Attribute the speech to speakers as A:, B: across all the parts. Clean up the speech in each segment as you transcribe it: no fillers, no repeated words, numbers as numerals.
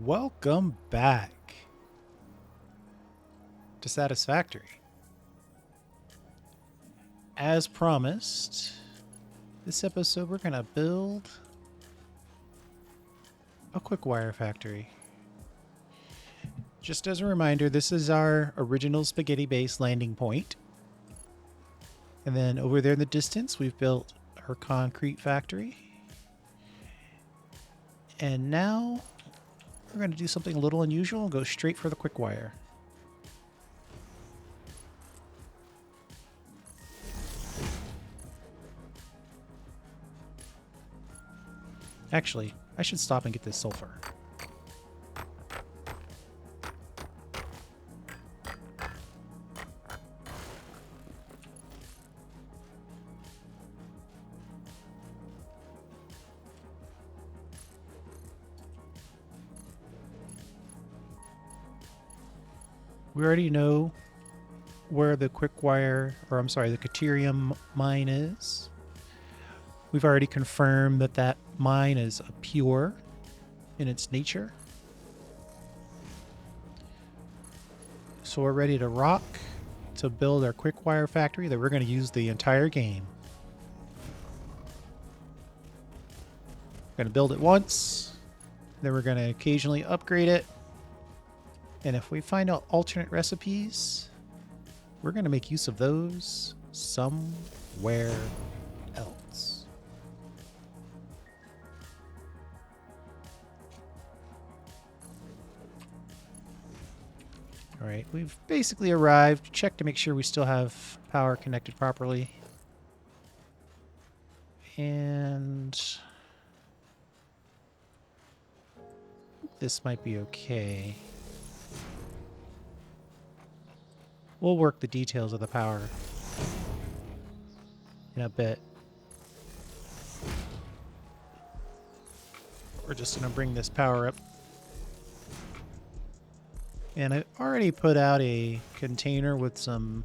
A: Welcome back to Satisfactory. As promised, this episode we're going to build a Quickwire Factory. Just as a reminder, this is our original spaghetti base landing point. And then over there in the distance, we've built our concrete factory. And now we're going to do something a little unusual and go straight for the Quickwire. Actually, I should stop and get this sulfur. We already know where the the caterium mine is. We've already confirmed that that mine is pure in its nature. So we're ready to rock to build our Quickwire factory that we're going to use the entire game. We're going to build it once, then we're going to occasionally upgrade it. And if we find out alternate recipes, we're going to make use of those somewhere else. All right, we've basically arrived. Check to make sure we still have power connected properly. And this might be okay. We'll work the details of the power in a bit. We're just going to bring this power up. And I already put out a container with some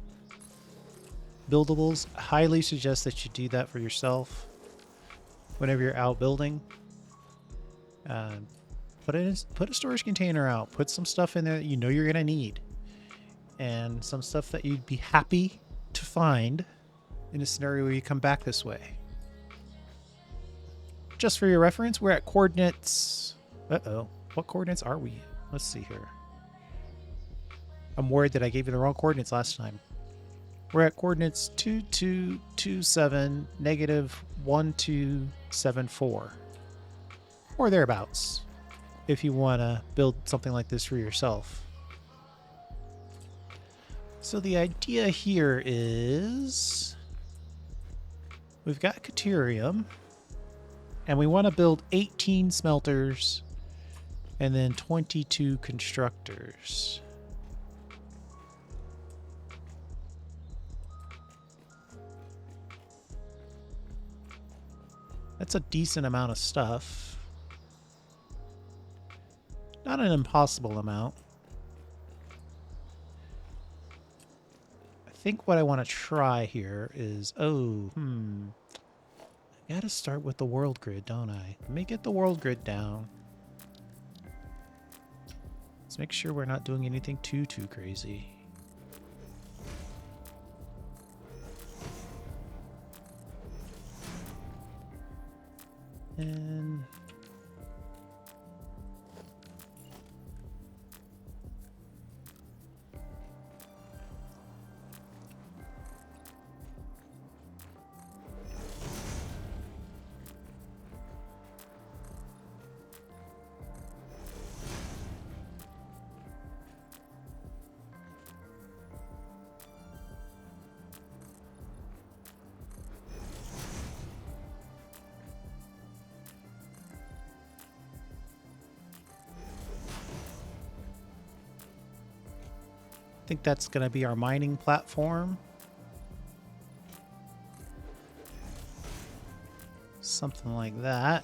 A: buildables. I highly suggest that you do that for yourself whenever you're out building. Put a storage container out. Put some stuff in there that you know you're going to need. And some stuff that you'd be happy to find in a scenario where you come back this way. Just for your reference, we're at coordinates... Uh-oh. What coordinates are we? Let's see here. I'm worried that I gave you the wrong coordinates last time. We're at coordinates 2227, negative 1274. Or thereabouts, if you want to build something like this for yourself. So the idea here is we've got caterium, and we want to build 18 smelters and then 22 constructors. That's a decent amount of stuff. Not an impossible amount. I think what I want to try here is, I gotta start with the world grid, don't I? Let me get the world grid down. Let's make sure we're not doing anything too crazy. And I think that's going to be our mining platform. Something like that.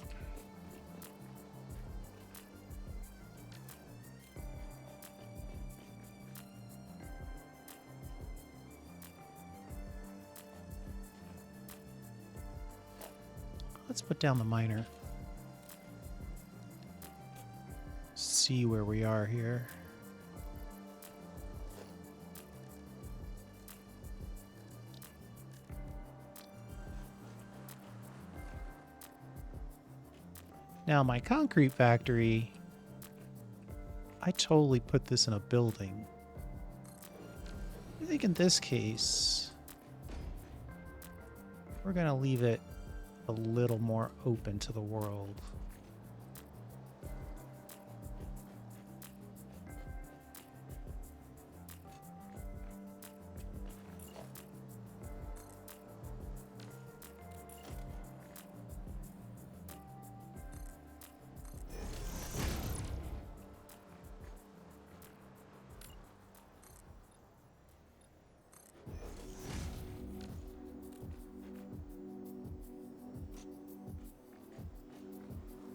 A: Let's put down the miner. see where we are here. Now, my concrete factory, I totally put this in a building. I think in this case, we're going to leave it a little more open to the world.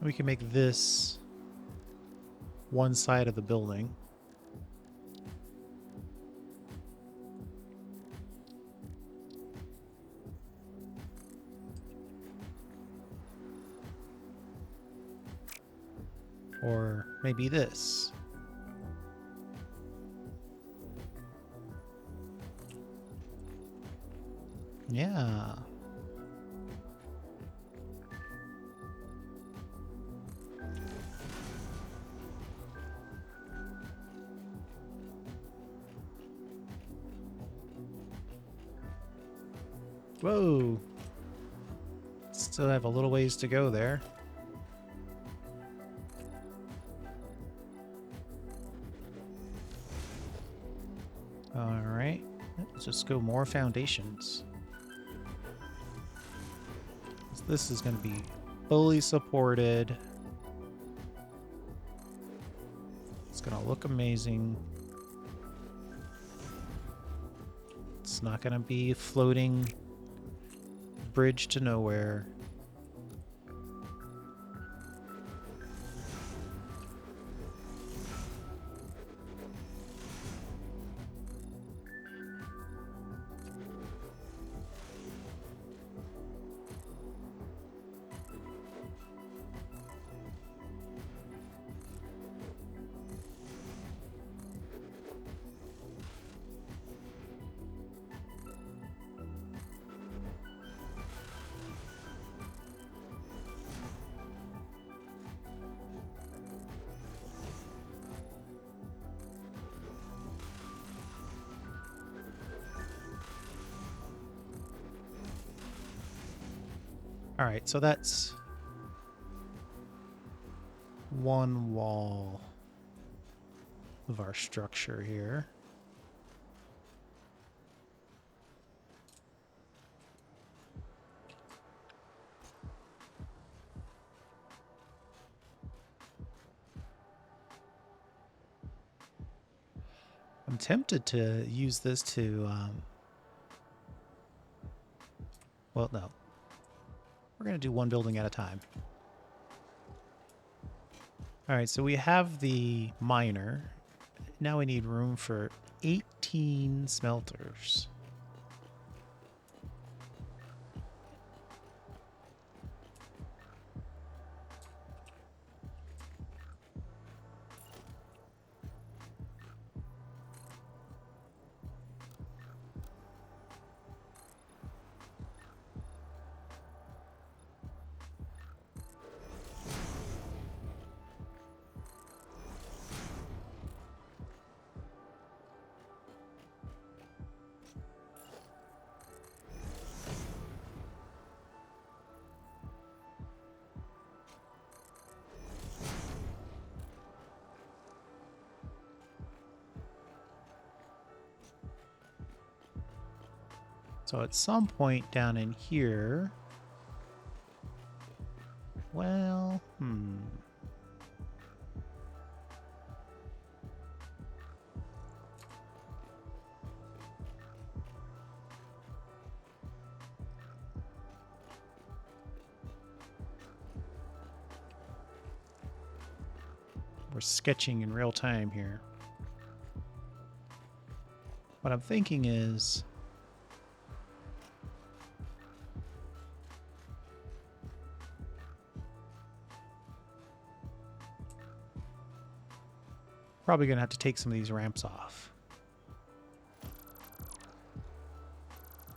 A: We can make this one side of the building. Or maybe this. Yeah. Whoa. Still have a little ways to go there. All right. Let's just go more foundations. This is going to be fully supported. It's going to look amazing. It's not going to be a floating bridge to nowhere. All right, so that's one wall of our structure here. I'm tempted to use this to, well, no. We're going to do one building at a time. All right, so we have the miner. Now we need room for 18 smelters. So at some point down in here, well, we're sketching in real time here. What I'm thinking is, Probably going to have to take some of these ramps off.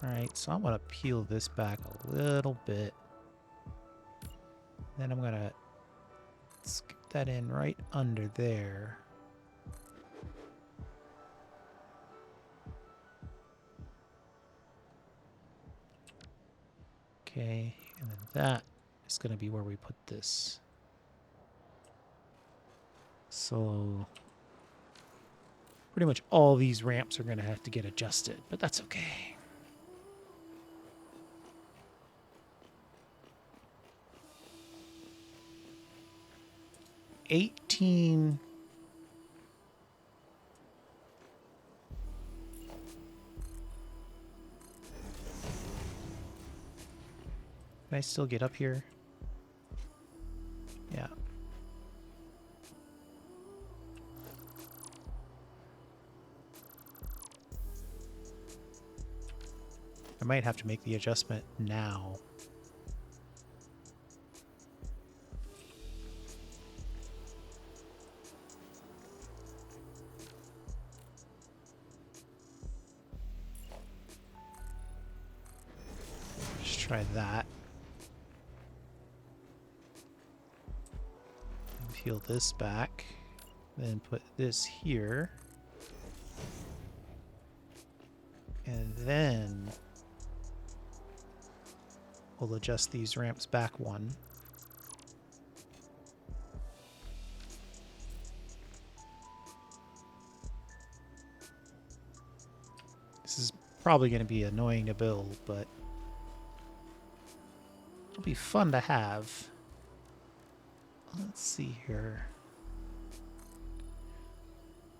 A: Alright, so I'm going to peel this back a little bit. Then I'm going to skip that in right under there. Okay, and then that is going to be where we put this. So pretty much all these ramps are going to have to get adjusted, but that's okay. Can I still get up here? Yeah. I might have to make the adjustment now. Just try that. And peel this back. Then put this here. And then we'll adjust these ramps back one. This is probably going to be annoying to build, but it'll be fun to have. Let's see here.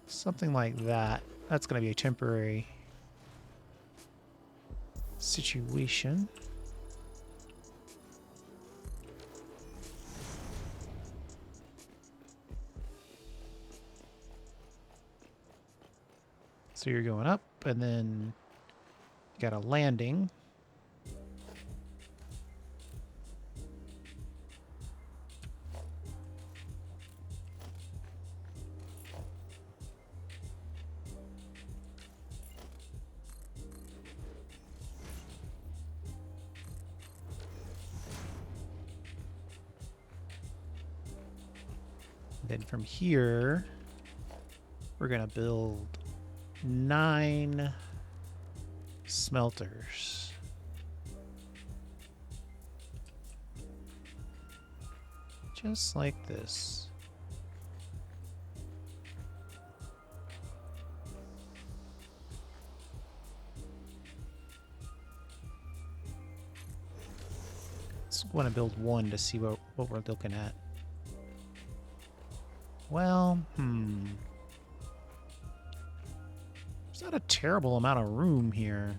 A: Something like that. That's going to be a temporary situation. So you're going up, and then you got a landing. Then from here, we're going to build 9 smelters. Just like this. Just want to build 1 to see what we're looking at. Well, there's not a terrible amount of room here.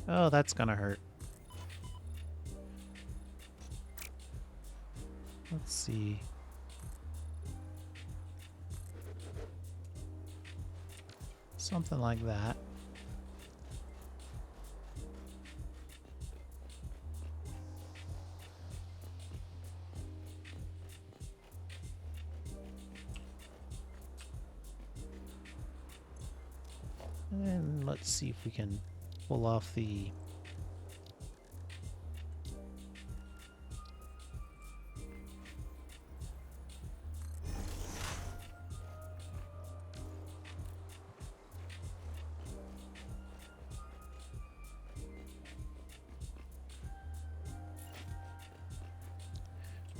A: Oh, that's gonna hurt. Let's see. Something like that. And let's see if we can pull off the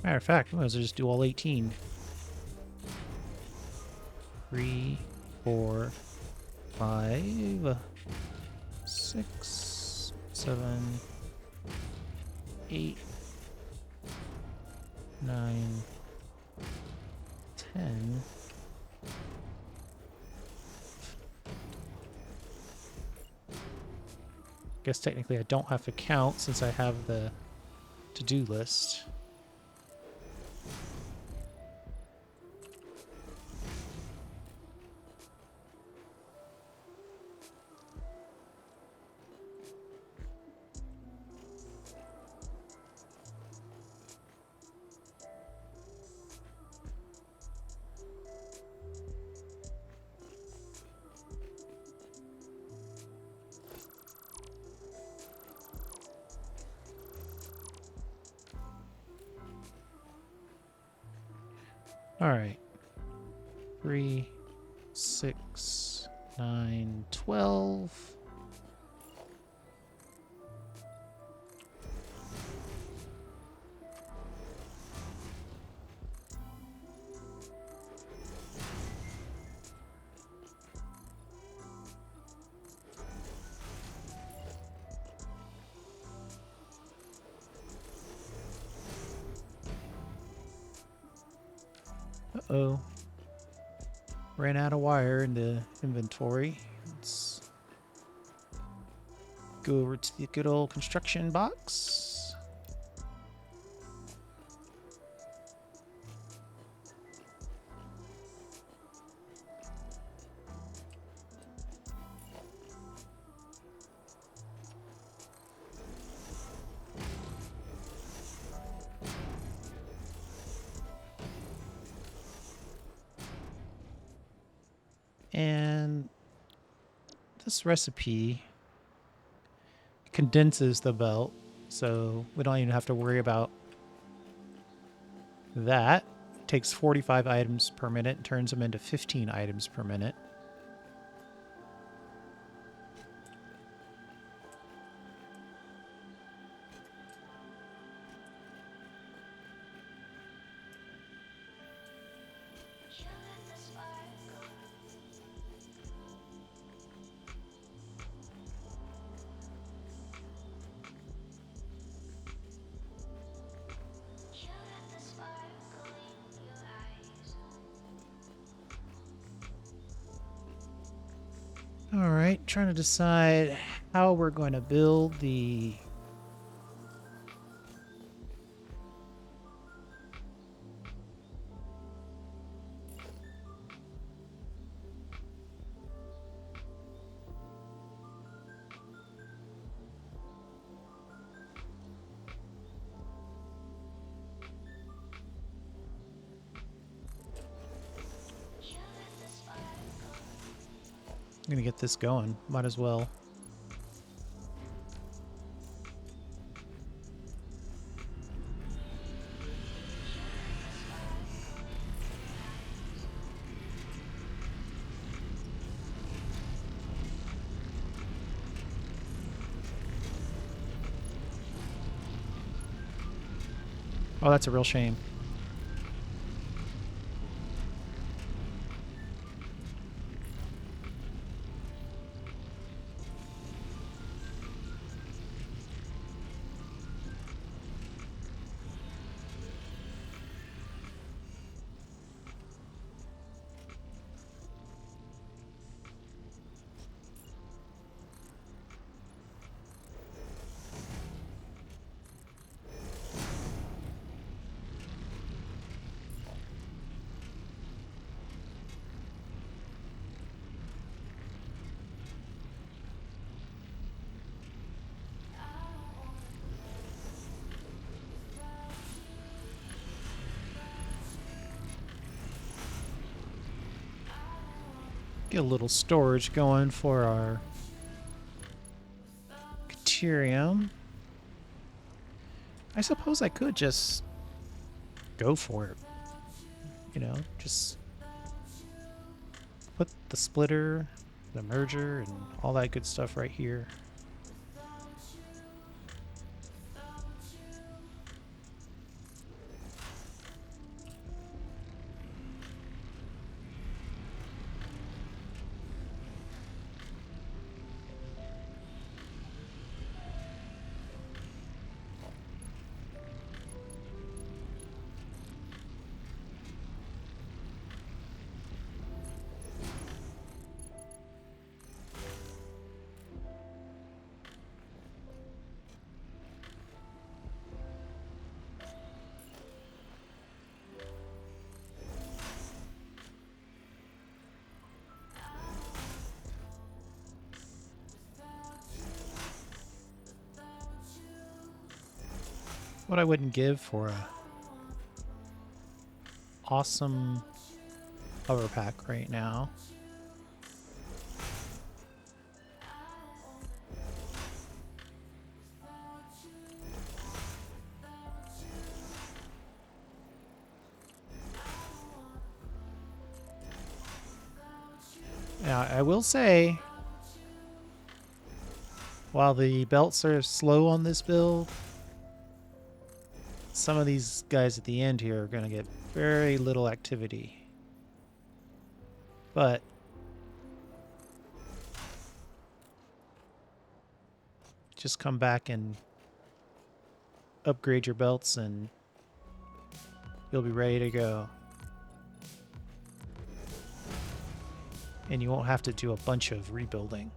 A: matter of fact, we might as well just do all 18. 3, 4, 5, 6, 7, 8, 9, 10. Guess technically I don't have to count since I have the to-do list. All right. 3, 6, 9, 12. Uh-oh. Ran out of wire in the inventory. Let's go over to the good old construction box. And this recipe condenses the belt, so we don't even have to worry about that. It takes 45 items per minute and turns them into 15 items per minute. All right, trying to decide how we're going to build the I'm gonna get this going. Might as well. Oh, that's a real shame. Get a little storage going for our caterium. I suppose I could just go for it. You know, just put the splitter, the merger, and all that good stuff right here. What I wouldn't give for a awesome hover pack right now. Now, I will say, while the belts are slow on this build, some of these guys at the end here are going to get very little activity. But just come back and upgrade your belts and you'll be ready to go. And you won't have to do a bunch of rebuilding.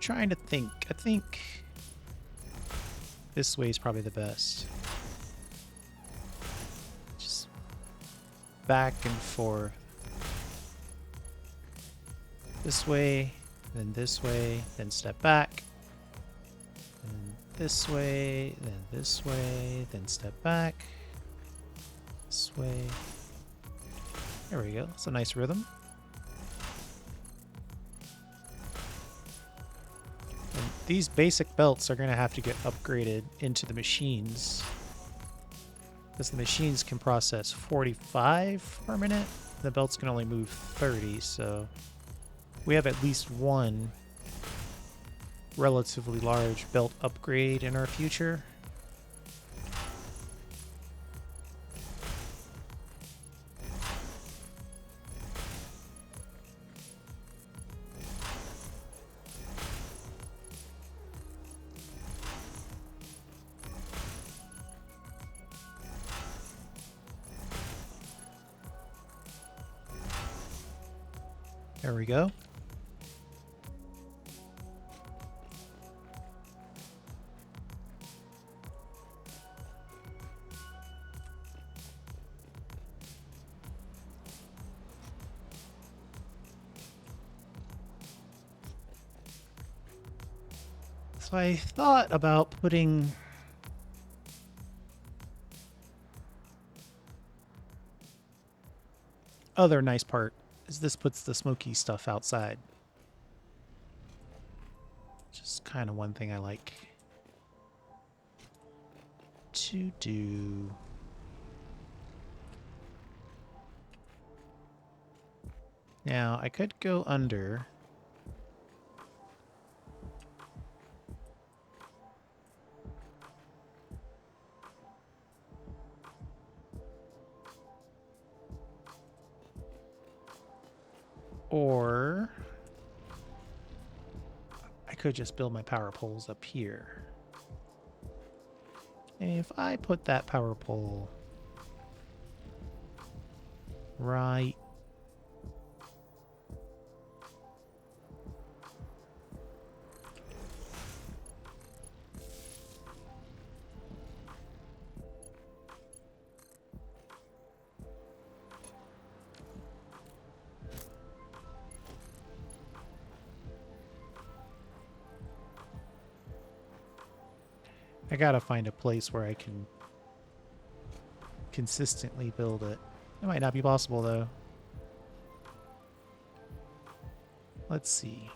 A: Trying to think. I think this way is probably the best. Just back and forth. This way, then step back. And this way, then step back. This way. There we go. It's a nice rhythm. These basic belts are going to have to get upgraded into the machines, because the machines can process 45 per minute. The belts can only move 30, so we have at least one relatively large belt upgrade in our future. There we go. So I thought about putting other nice part is this puts the smoky stuff outside. Just kind of one thing I like to do. Now, I could go under. Or I could just build my power poles up here. And if I put that power pole right I gotta find a place where I can consistently build it. It might not be possible, though. Let's see.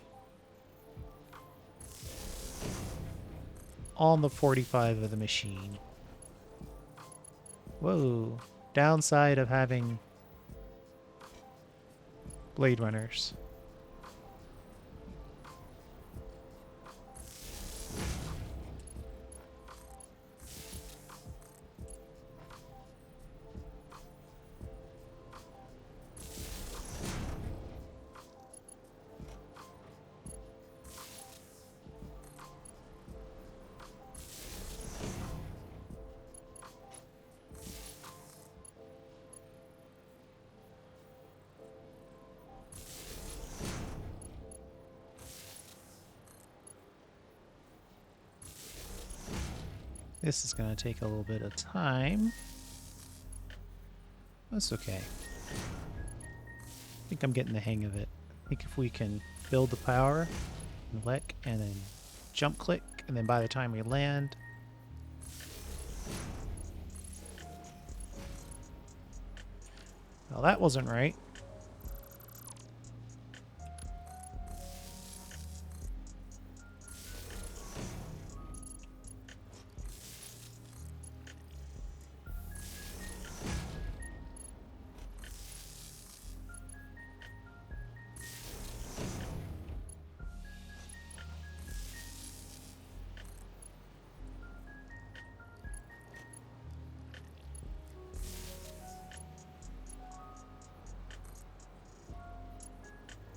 A: On the 45 of the machine. Whoa. Downside of having Blade Runners. This is going to take a little bit of time. That's okay. I think I'm getting the hang of it. I think if we can build the power Click and then jump click, and then by the time we land, well, that wasn't right.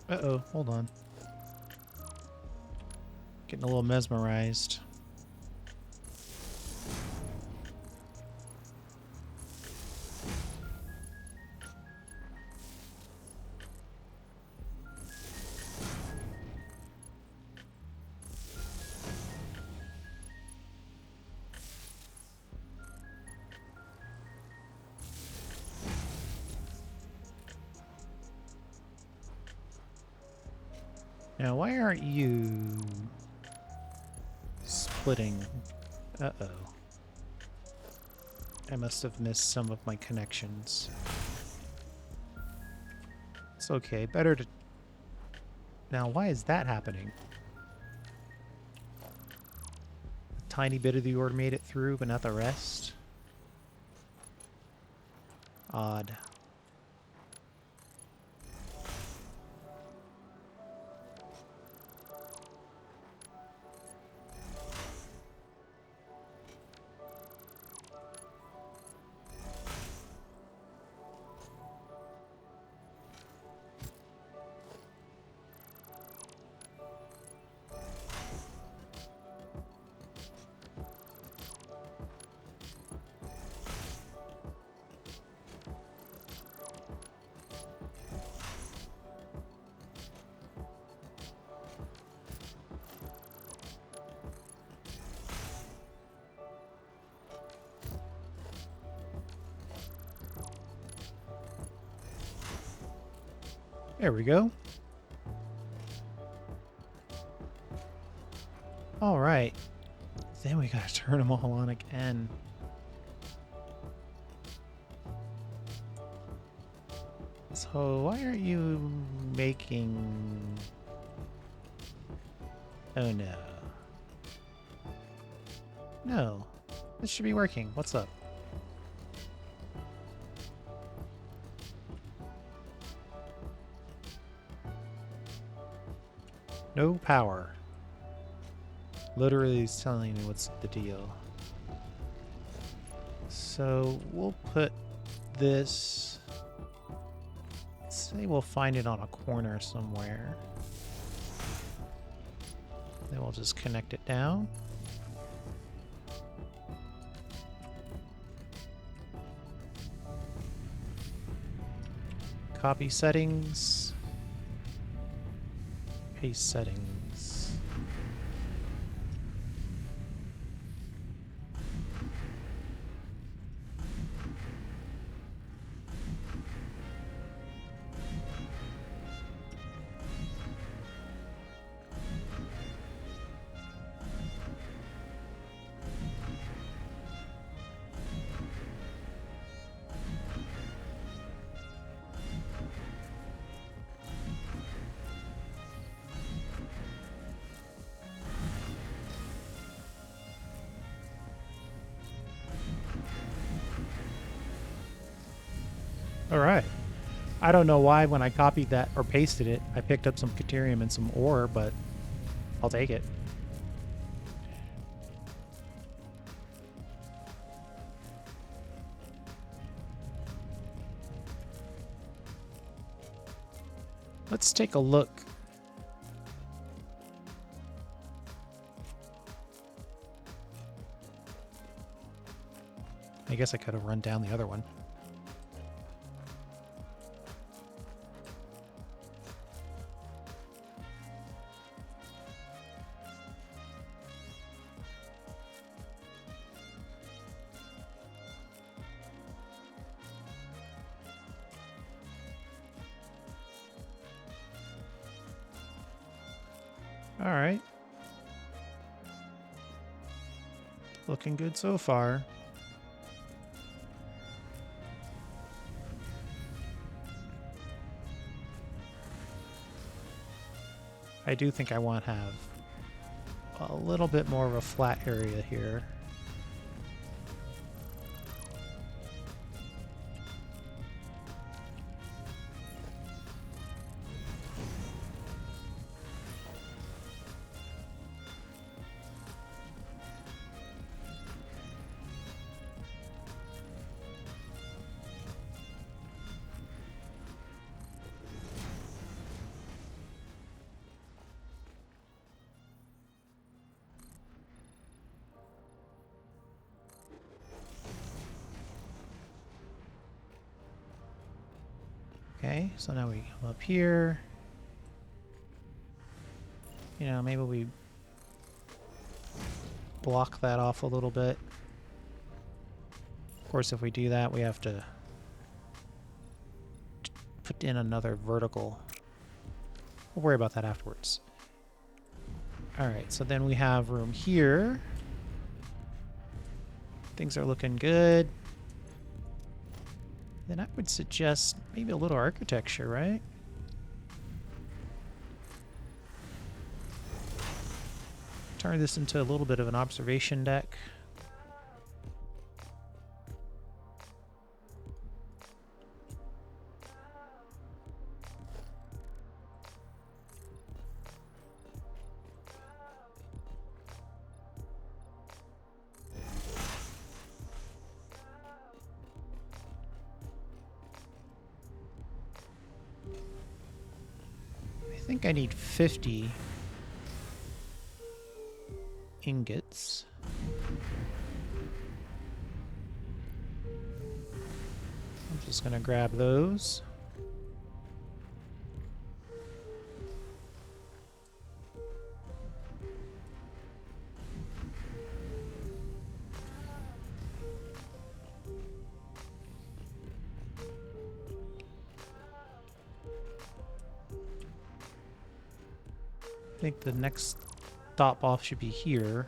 A: Uh-oh, hold on. Getting a little mesmerized. Now, why aren't you splitting? Uh-oh. I must have missed some of my connections. It's okay. Better to... Now, why is that happening? A tiny bit of the ore made it through, but not the rest? Odd. There we go. All right. Then we gotta turn them all on again. So why aren't you making... Oh no. No. This should be working. What's up? No power. Literally is telling me what's the deal. So we'll put this... Let's say we'll find it on a corner somewhere. Then we'll just connect it down. Copy settings. Paste settings. All right. I don't know why when I copied that or pasted it, I picked up some caterium and some ore, but I'll take it. Let's take a look. I guess I could have run down the other one. All right. Looking good so far. I do think I want to have a little bit more of a flat area here. Okay, so now we come up here. You know, maybe we block that off a little bit. Of course, if we do that, we have to put in another vertical. We'll worry about that afterwards. All right, so then we have room here. Things are looking good. Then I would suggest maybe a little architecture, right? Turn this into a little bit of an observation deck. I think I need 50 ingots. I'm just going to grab those. I think the next stop off should be here.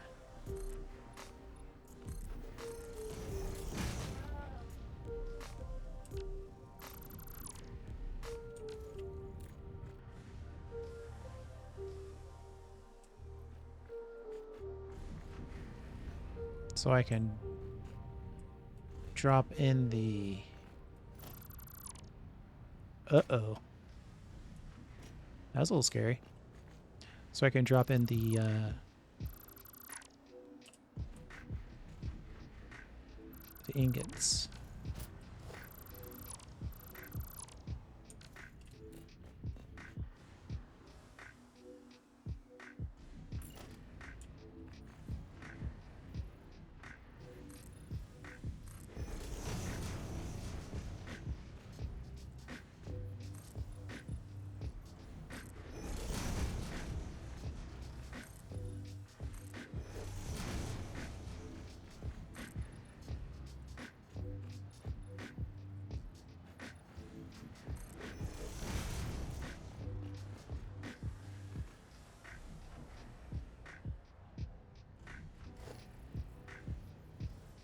A: So I can drop in the... Uh-oh. That was a little scary. So I can drop in the ingots.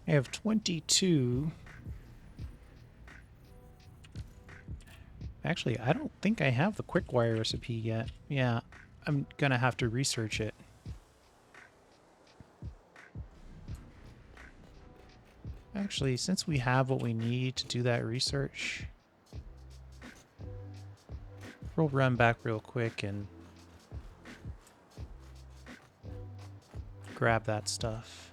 A: I have 22. Actually, I don't think I have the Quickwire recipe yet. Yeah, I'm gonna have to research it. Actually, since we have what we need to do that research, we'll run back real quick and grab that stuff.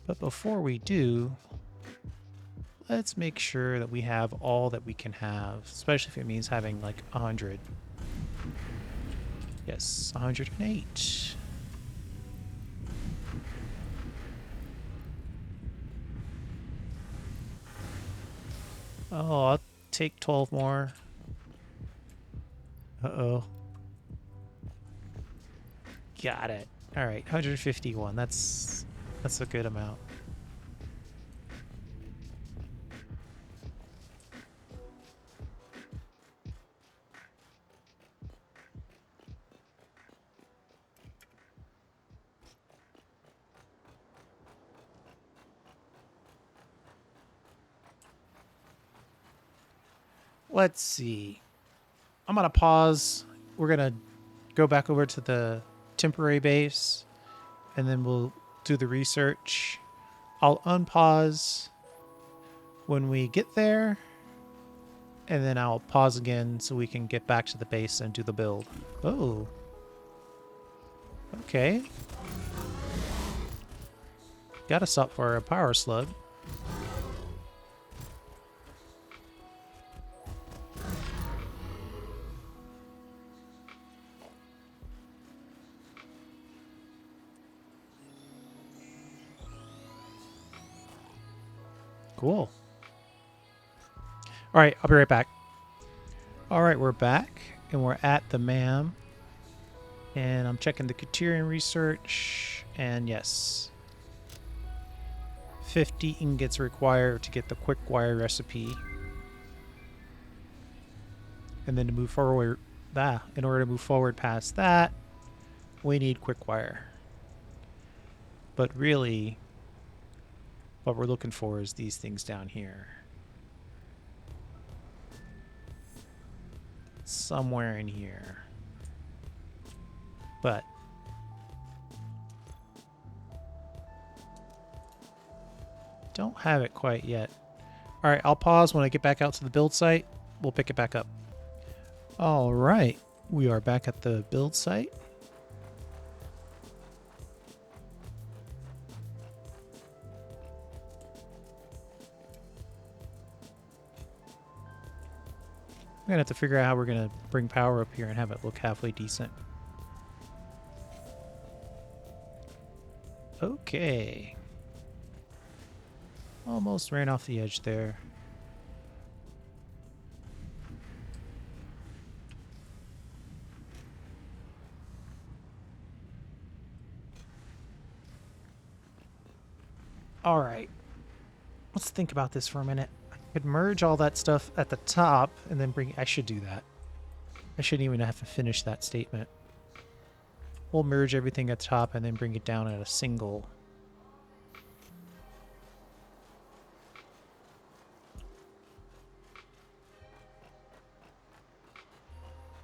A: But before we do, let's make sure that we have all that we can have, especially if it means having like 100. Yes, 108. Oh, I'll take 12 more. Uh-oh. Got it. All right, 151. That's a good amount. Let's see. I'm going to pause. We're going to go back over to the temporary base, and then we'll do the research. I'll unpause when we get there, and then I'll pause again so we can get back to the base and do the build. Oh. Okay. Gotta stop for a power slug. Cool. All right, I'll be right back. All right, we're back, and we're at the MAM. And I'm checking the caterium research, and yes. 50 ingots required to get the Quickwire recipe. And then to move forward, in order to move forward past that, we need Quickwire. But really, what we're looking for is these things down here. Somewhere in here. But don't have it quite yet. All right, I'll pause when I get back out to the build site. We'll pick it back up. All right, we are back at the build site. I'm gonna have to figure out how we're gonna bring power up here and have it look halfway decent. Okay. Almost ran off the edge there. All right. Let's think about this for a minute. I could merge all that stuff at the top and then bring... I should do that. I shouldn't even have to finish that statement. We'll merge everything at the top and then bring it down at a single.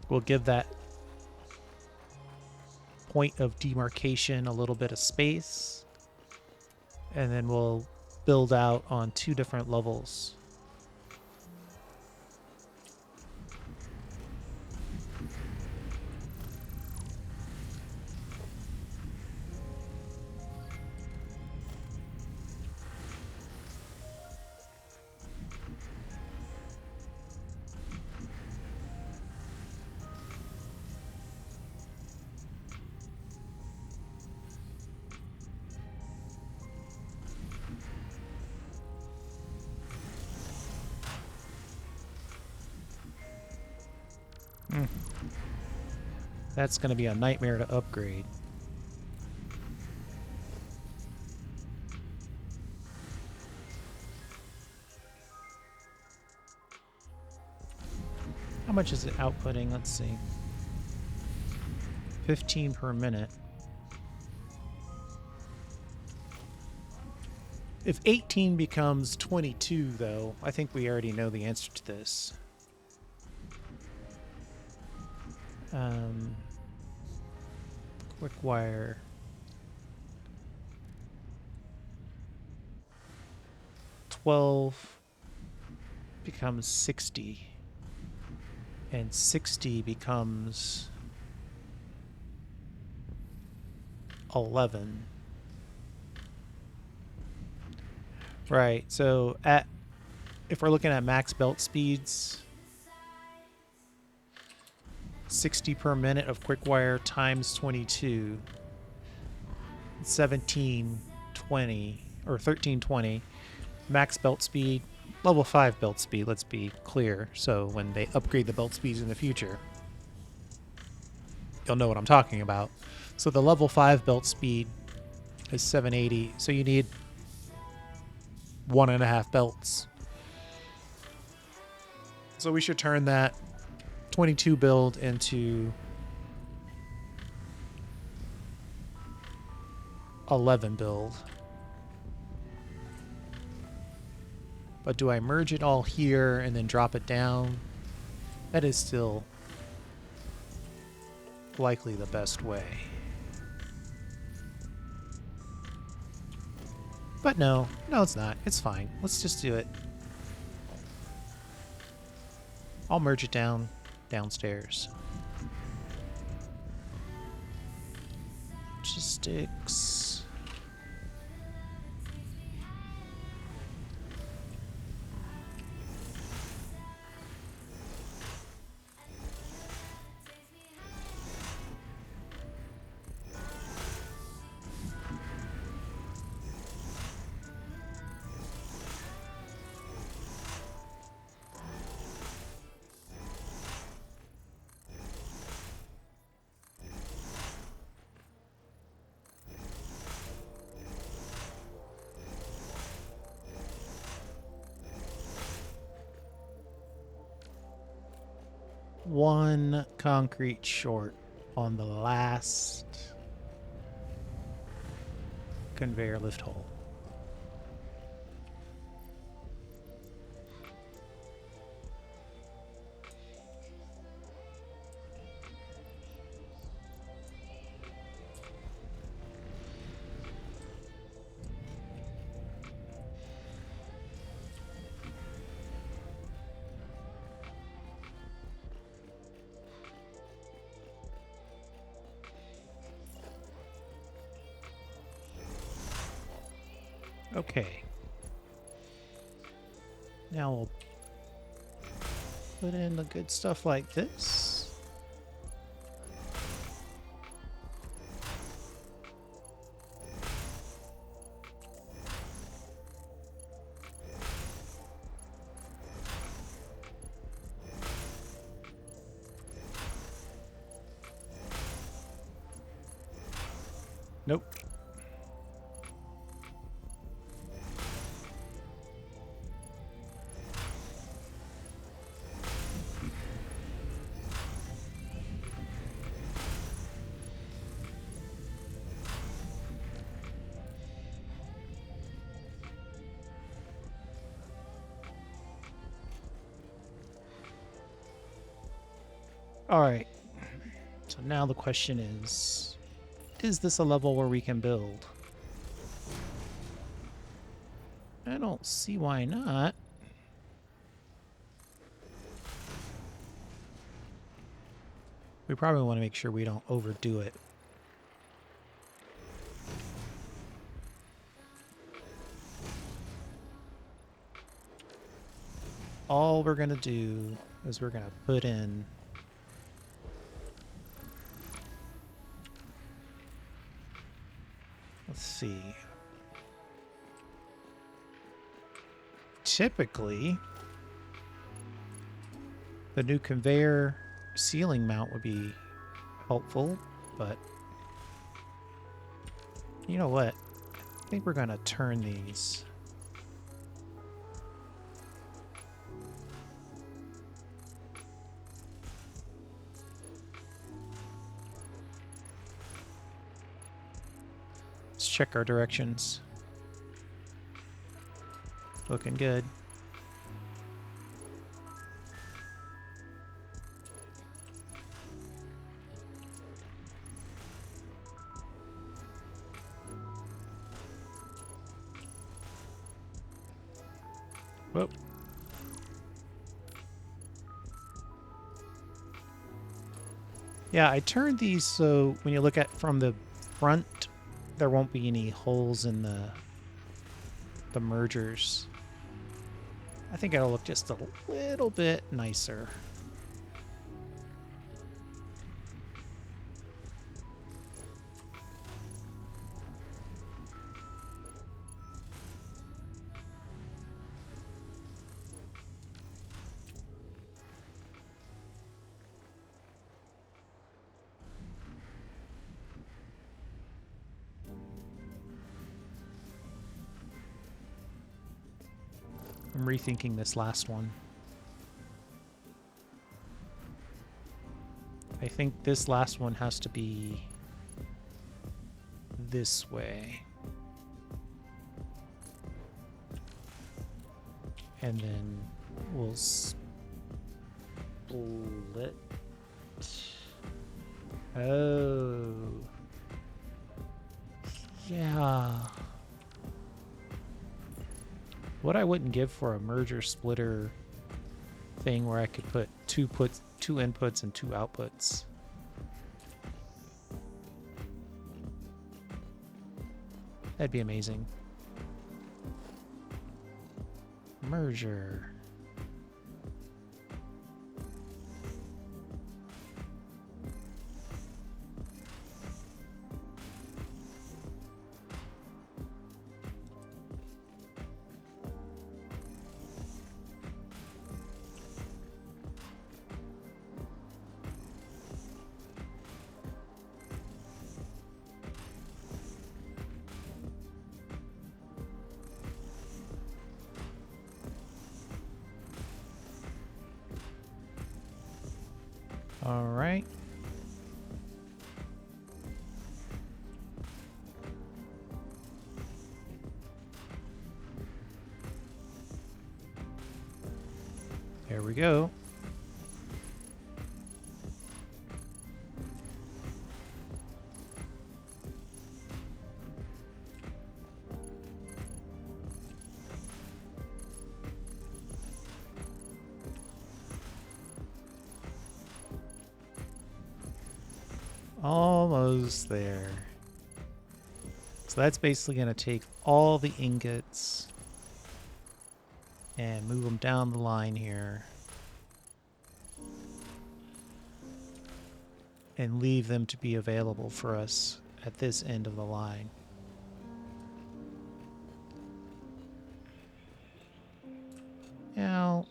A: We'll give that point of demarcation a little bit of space. And then we'll build out on 2 different levels. That's going to be a nightmare to upgrade. How much is it outputting? Let's see. 15 per minute. If 18 becomes 22, though, I think we already know the answer to this. Quickwire. $12 becomes 60. And 60 becomes 11. Right, so if we're looking at max belt speeds, 60 per minute of Quickwire times 22, 1720 or 1320. Max belt speed, level 5 belt speed, let's be clear. So when they upgrade the belt speeds in the future, you'll know what I'm talking about. So the level 5 belt speed is 780, so you need 1.5 belts. So we should turn that 22 build into 11 build. But do I merge it all here and then drop it down? That is still likely the best way. But no, it's not. It's fine. Let's just do it. I'll merge it downstairs. Logistics. One concrete short on the last conveyor lift hole. Okay. Now we'll put in the good stuff like this. Nope. All right. So now the question is this a level where we can build? I don't see why not. We probably want to make sure we don't overdo it. All we're going to do is we're going to put in let's see. Typically, the new conveyor ceiling mount would be helpful, but you know what? I think we're going to turn these. Let's check our directions. Looking good. Whoop. Yeah, I turned these so when you look at from the front, there won't be any holes in the mergers. I think it'll look just a little bit nicer. I'm rethinking this last one. I think this last one has to be this way. And then we'll split. Oh. Yeah. What I wouldn't give for a merger splitter thing where I could put two inputs and two outputs. That'd be amazing. Merger. All right. There we go. Almost there. So that's basically going to take all the ingots and move them down the line here and leave them to be available for us at this end of the line. Now,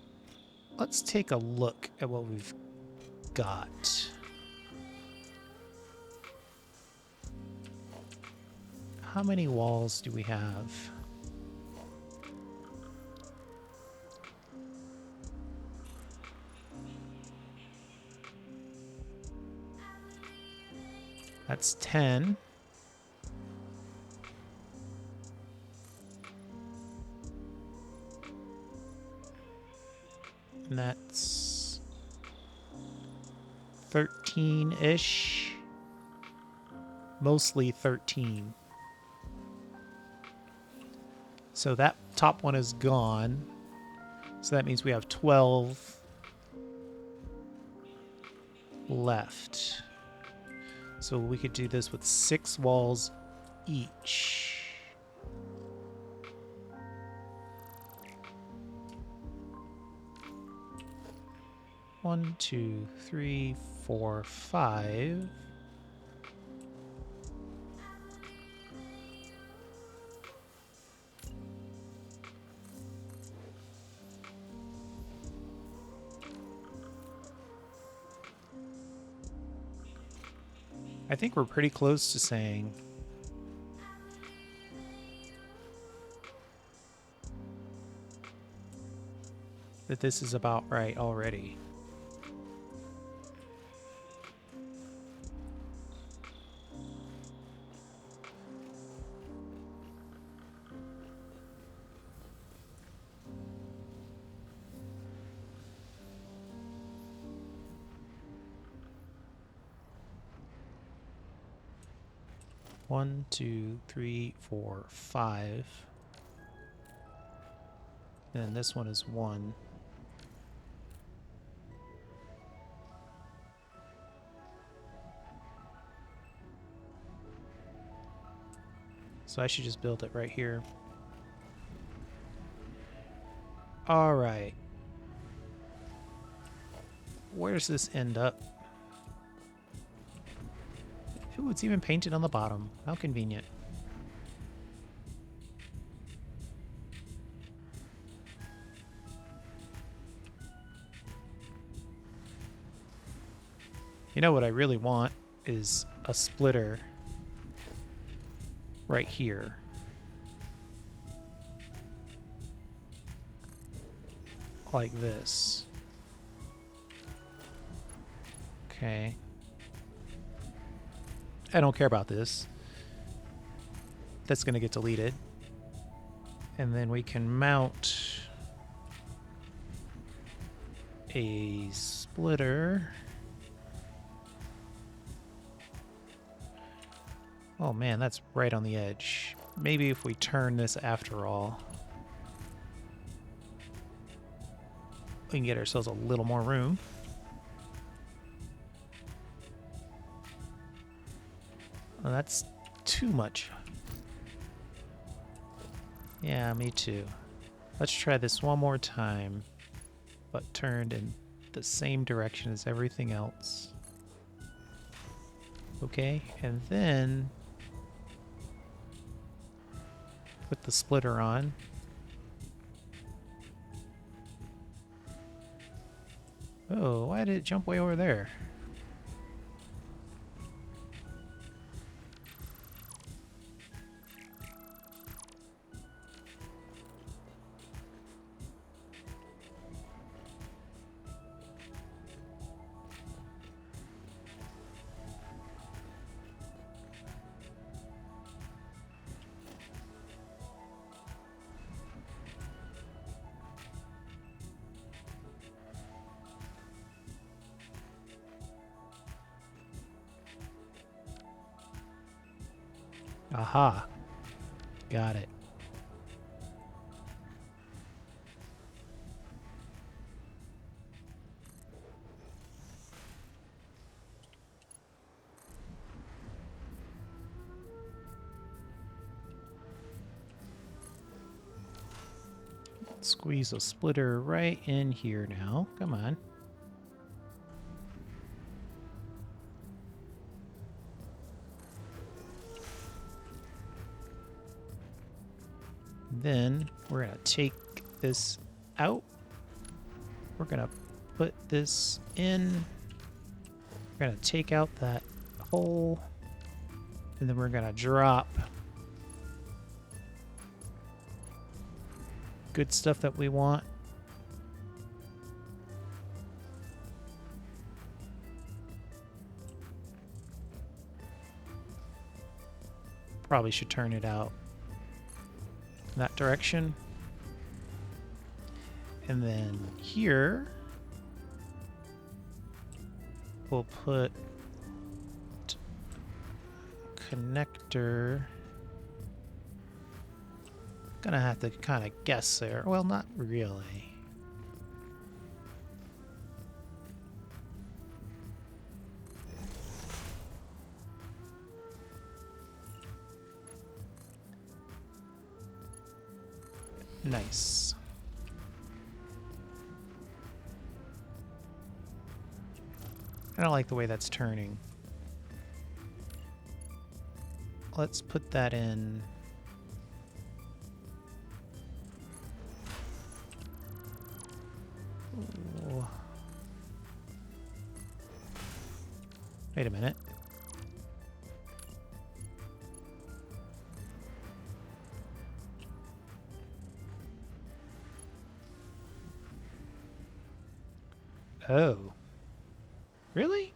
A: let's take a look at what we've got. How many walls do we have? That's 10. And that's 13-ish. Mostly 13. So that top one is gone. So that means we have 12 left. So we could do this with 6 walls each. One, two, three, four, 5. I think we're pretty close to saying that this is about right already. One, two, three, four, 5. And then this one is 1. So I should just build it right here. All right. Where does this end up? Ooh, it's even painted on the bottom. How convenient. You know what I really want is a splitter right here. Like this. Okay. I don't care about this. That's going to get deleted. And then we can mount a splitter. Oh man, that's right on the edge. Maybe if we turn this after all, we can get ourselves a little more room. Oh, that's too much. Yeah, me too. Let's try this one more time, but turned in the same direction as everything else. Okay, and then put the splitter on. Oh, why did it jump way over there? Aha. Got it. Squeeze a splitter right in here now. Come on. Then we're going to take this out. We're going to put this in. We're going to take out that hole. And then we're going to drop good stuff that we want. Probably should turn it out in that direction. And then here we'll put connector. Gonna have to kind of guess there. Well, not really. Nice. I don't like the way that's turning. Let's put that in. Ooh. Wait a minute. Oh. Really?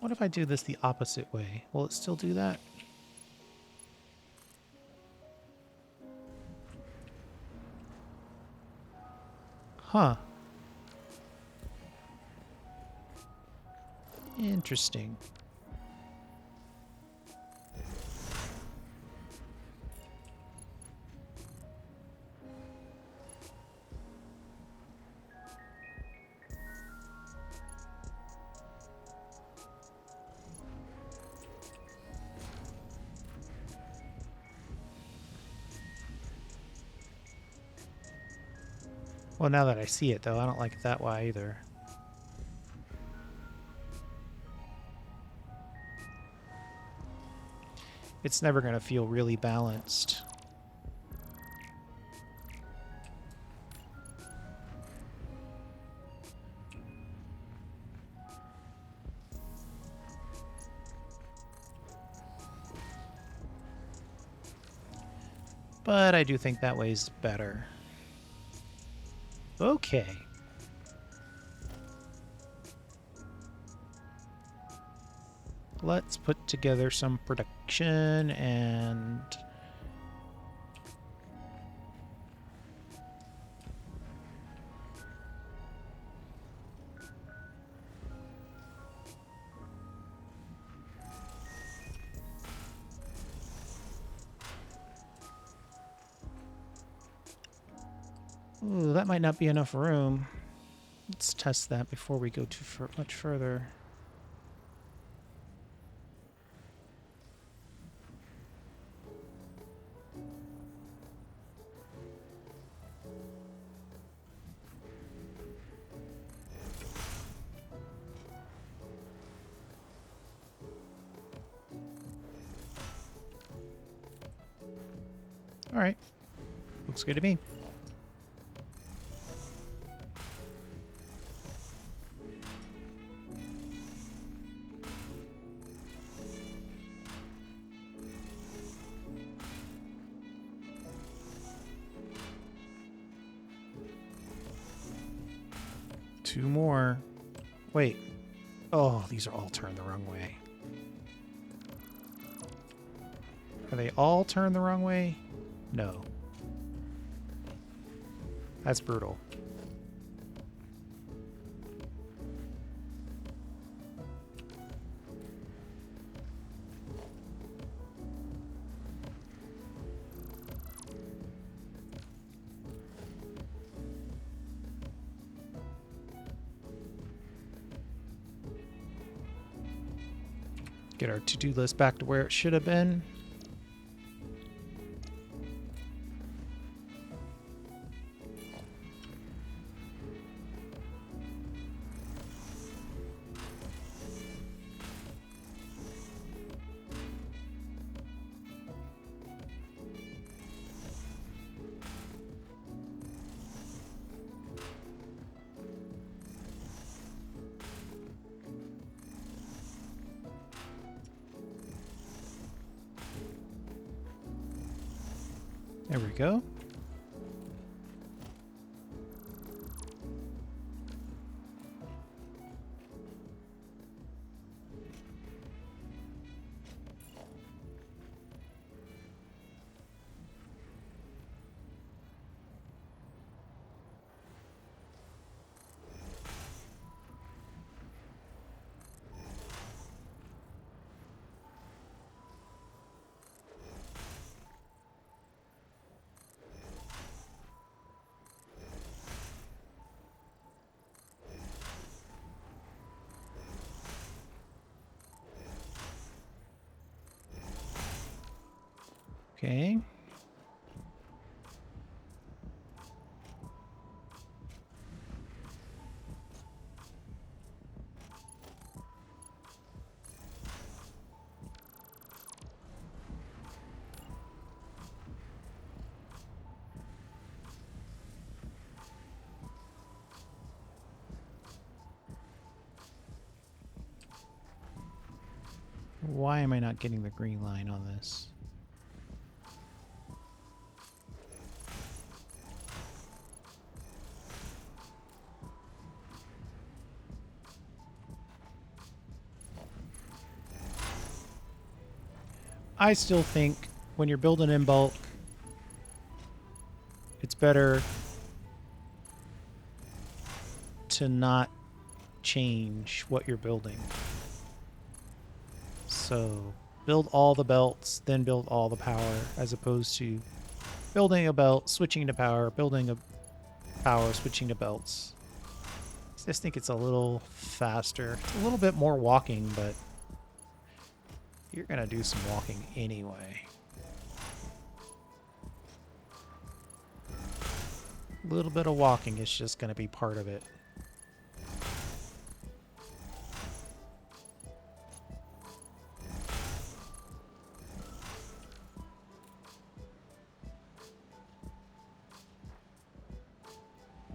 A: What if I do this the opposite way? Will it still do that? Huh. Interesting. Well, now that I see it, though, I don't like it that way either. It's never going to feel really balanced. But I do think that way's better. Okay. Let's put together some production and Ooh, that might not be enough room. Let's test that before we go much further. All right. Looks good to me. Two more. Wait. Oh, these are all turned the wrong way. Are they all turned the wrong way? No. That's brutal. Get our to-do list back to where it should have been. There we go. Okay. Why am I not getting the green line on this? I still think when you're building in bulk, it's better to not change what you're building. So build all the belts, then build all the power, as opposed to building a belt, switching to power, building a power, switching to belts. I just think it's a little faster. It's a little bit more walking, but you're going to do some walking anyway. A little bit of walking is just going to be part of it.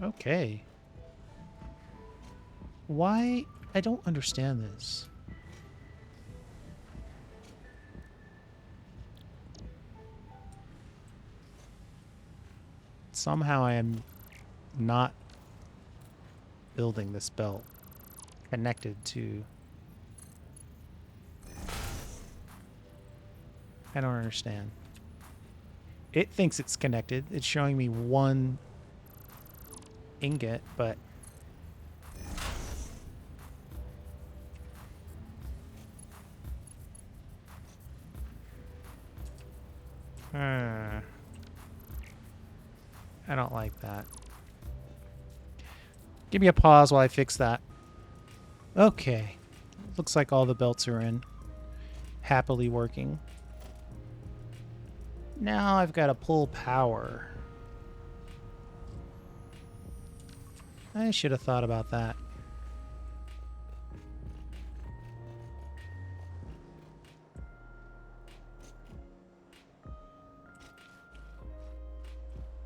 A: Okay. Why? I don't understand this. Somehow I am not building this belt connected to... I don't understand. It thinks it's connected. It's showing me one ingot, but... I don't like that. Give me a pause while I fix that. Okay. Looks like all the belts are in. Happily working. Now I've got to pull power. I should have thought about that.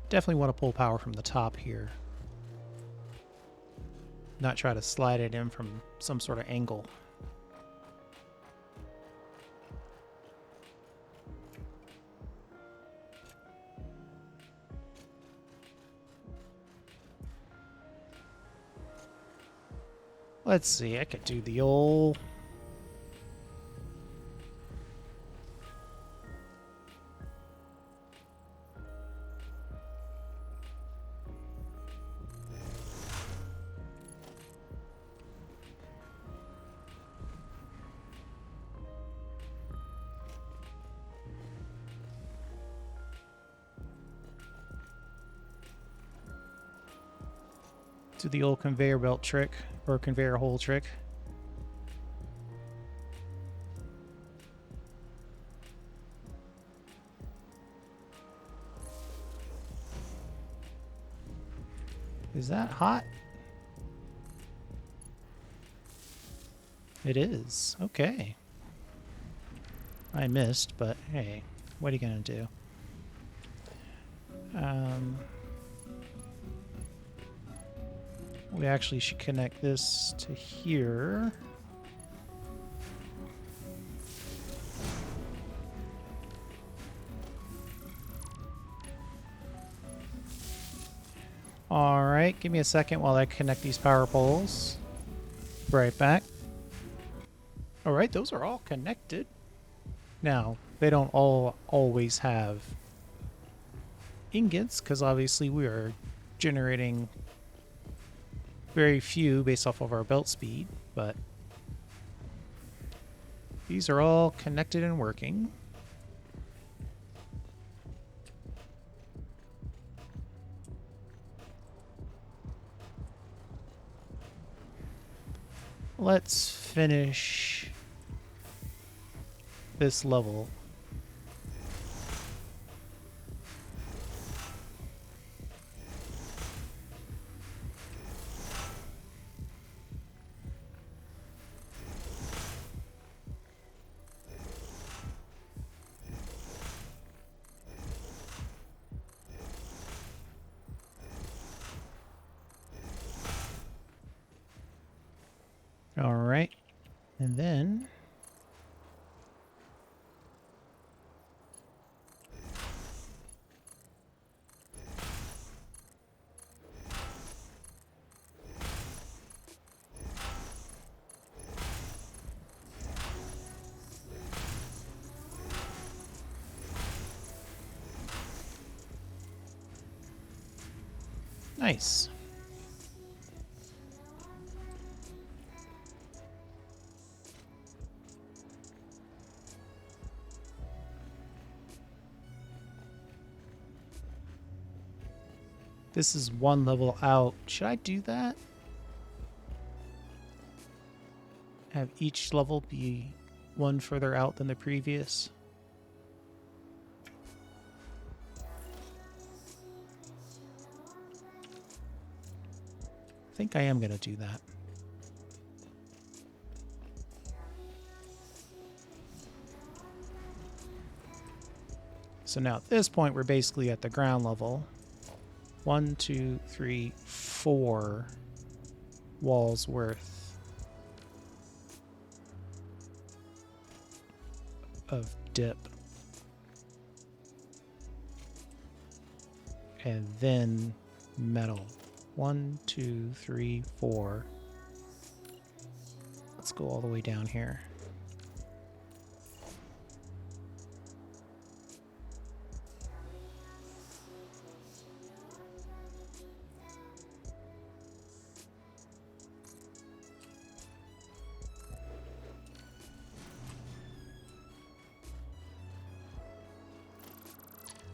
A: Definitely want to pull power from the top here. Not try to slide it in from some sort of angle. Let's see, I could do the old... do the old conveyor belt trick, or conveyor hole trick. Is that hot? It is. Okay. I missed, but hey, what are you gonna do? We actually should connect this to here. Alright, give me a second while I connect these power poles. Right back. Alright, those are all connected. Now, they don't all always have ingots, because obviously we are generating very few based off of our belt speed, but these are all connected and working. Let's finish this level. All right, and then nice. This is one level out. Should I do that? Have each level be one further out than the previous? I think I am going to do that. So now at this point, we're basically at the ground level. 1, 2, 3, 4 walls worth of dip. And then metal. 1, 2, 3, 4. Let's go all the way down here.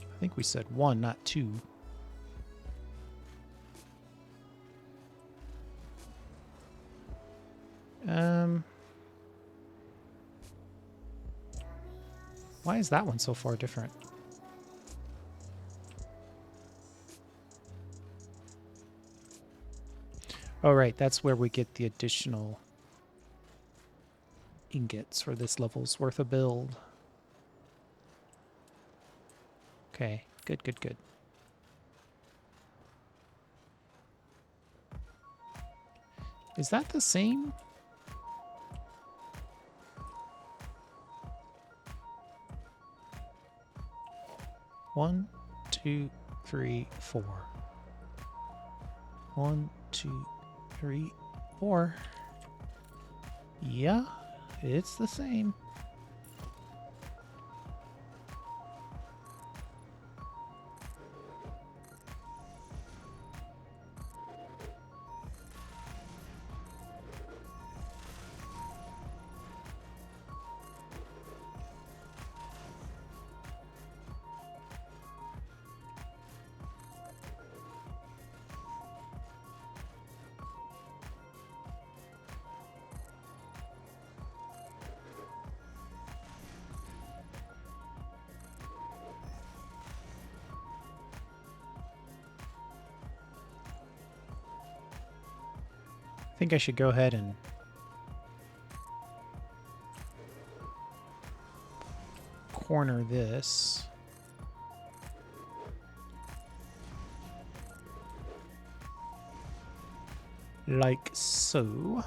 A: I think we said 1, not 2. Why is that one so far different? Oh, right. That's where we get the additional ingots for this level's worth of build. Okay. Good, good, good. Is that the same? One, two, three, four. 1, 2, 3, 4. Yeah, it's the same. I think I should go ahead and corner this. Like so.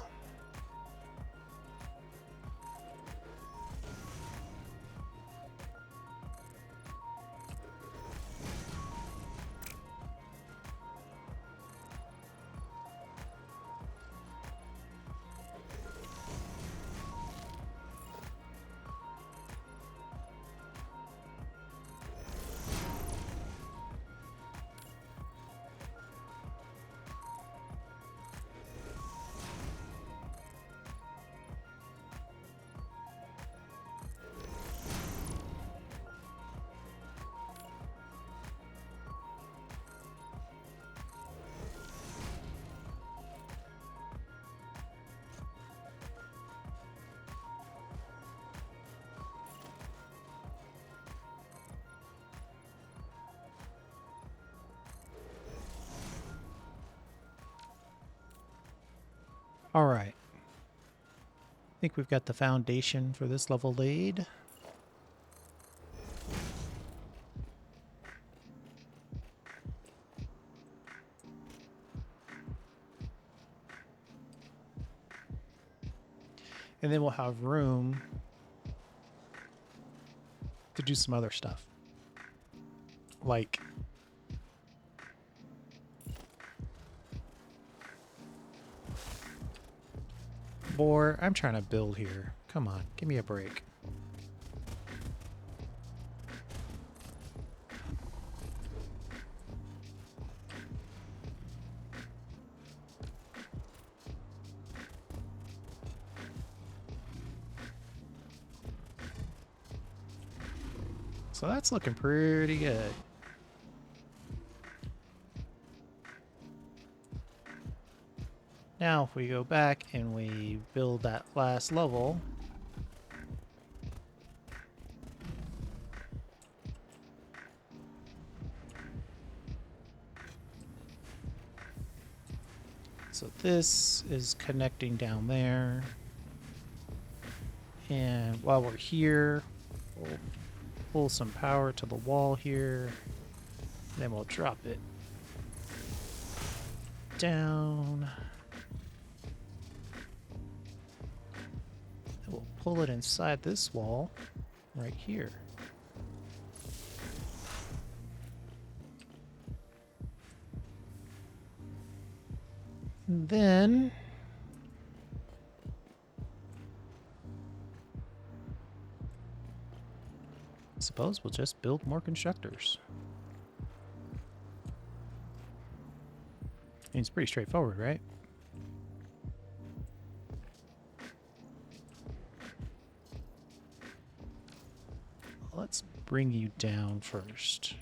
A: All right. I think we've got the foundation for this level laid. And then we'll have room to do some other stuff. Like boar, I'm trying to build here. Come on, give me a break. So that's looking pretty good. Now if we go back and we build that last level, so this is connecting down there, and while we're here, we'll pull some power to the wall here, then we'll drop it down. And we'll pull it inside this wall right here. And then I suppose we'll just build more constructors. I mean, it's pretty straightforward, right? Let's bring you down first.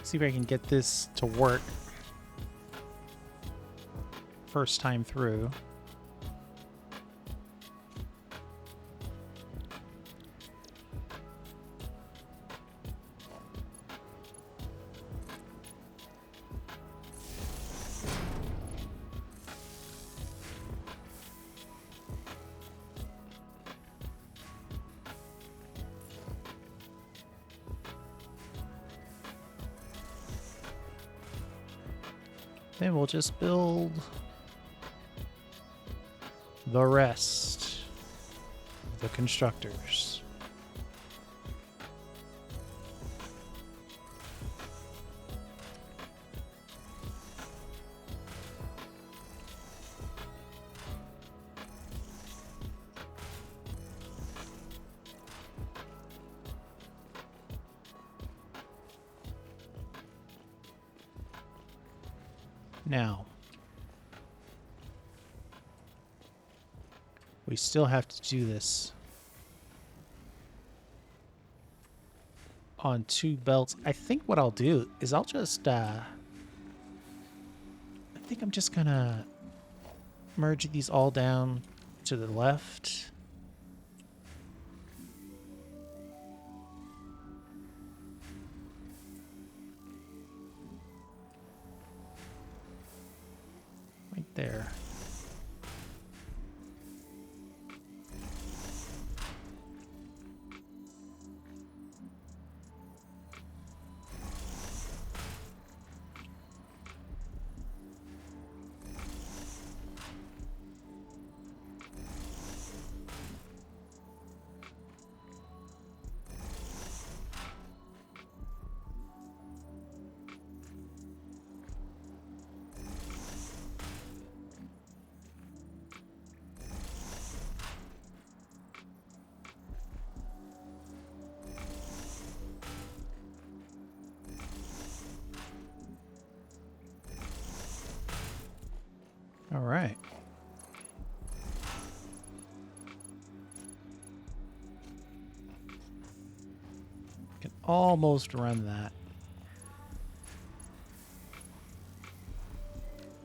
A: See if I can get this to work first time through. Then we'll just build the rest of the constructors. Now, we still have to do this on 2 belts. I think what I'll do is I'll just, I think I'm just gonna merge these all down to the left. Right there. All right. Can almost run that.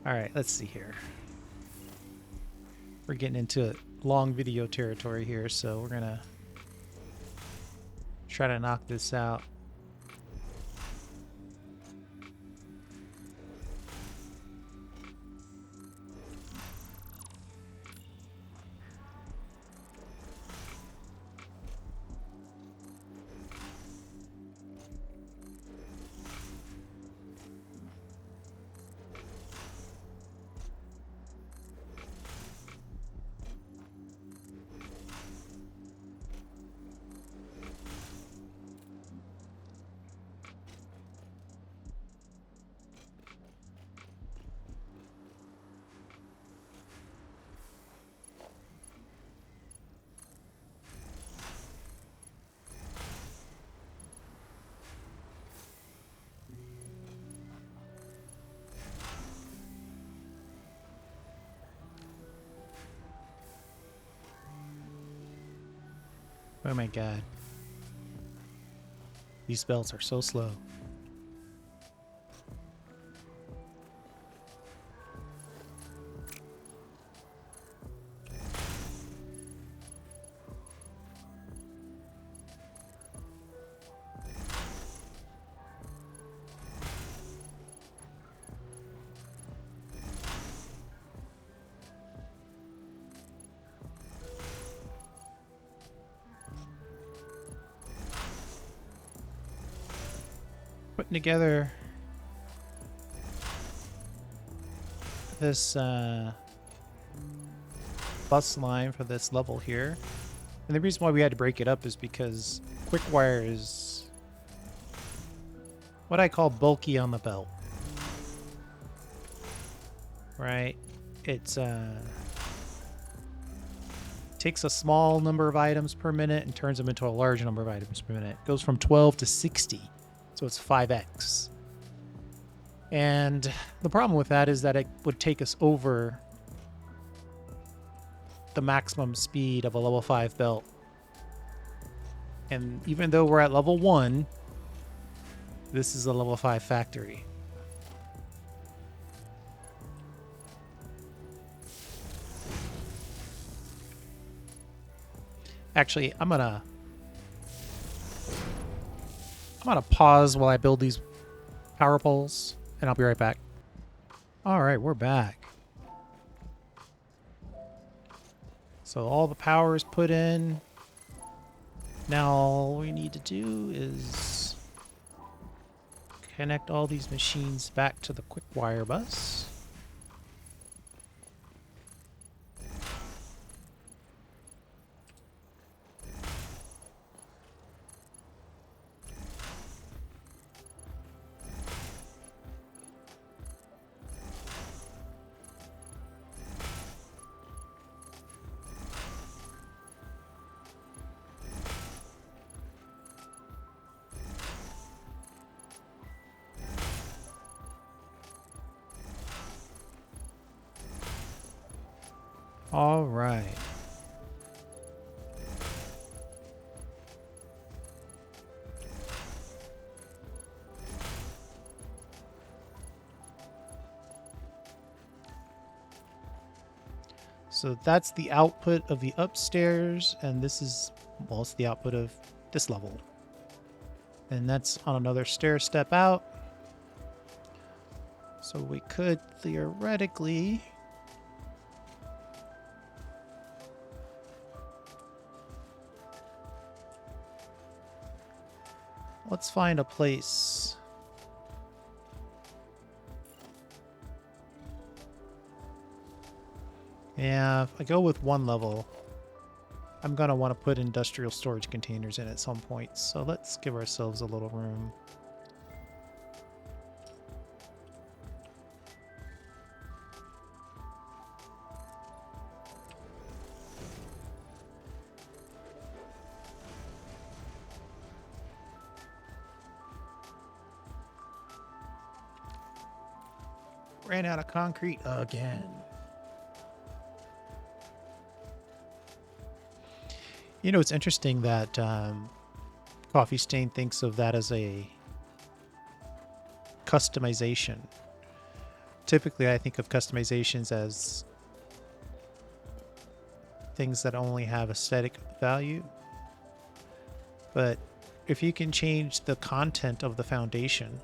A: All right, let's see here. We're getting into long video territory here, so we're gonna try to knock this out. Oh my god. These belts are so slow. Putting together this bus line for this level here. And the reason why we had to break it up is because Quickwire is what I call bulky on the belt. Right? It's takes a small number of items per minute and turns them into a large number of items per minute. It goes from 12 to 60. So it's 5x. And the problem with that is that it would take us over the maximum speed of a level 5 belt. And even though we're at level 1, This is a level 5 factory. Actually, I'm gonna pause while I build these power poles, and I'll be right back. All right, we're back. So all the power is put in. Now all we need to do is connect all these machines back to the Quickwire bus. All right. So that's the output of the upstairs, and this is, well, it's the output of this level. And that's on another stair step out. So we could theoretically let's find a place. Yeah, if I go with one level, I'm going to want to put industrial storage containers in at some point. So let's give ourselves a little room. Ran out of concrete again. You know, it's interesting that Coffee Stain thinks of that as a customization. Typically, I think of customizations as things that only have aesthetic value. But if you can change the content of the foundation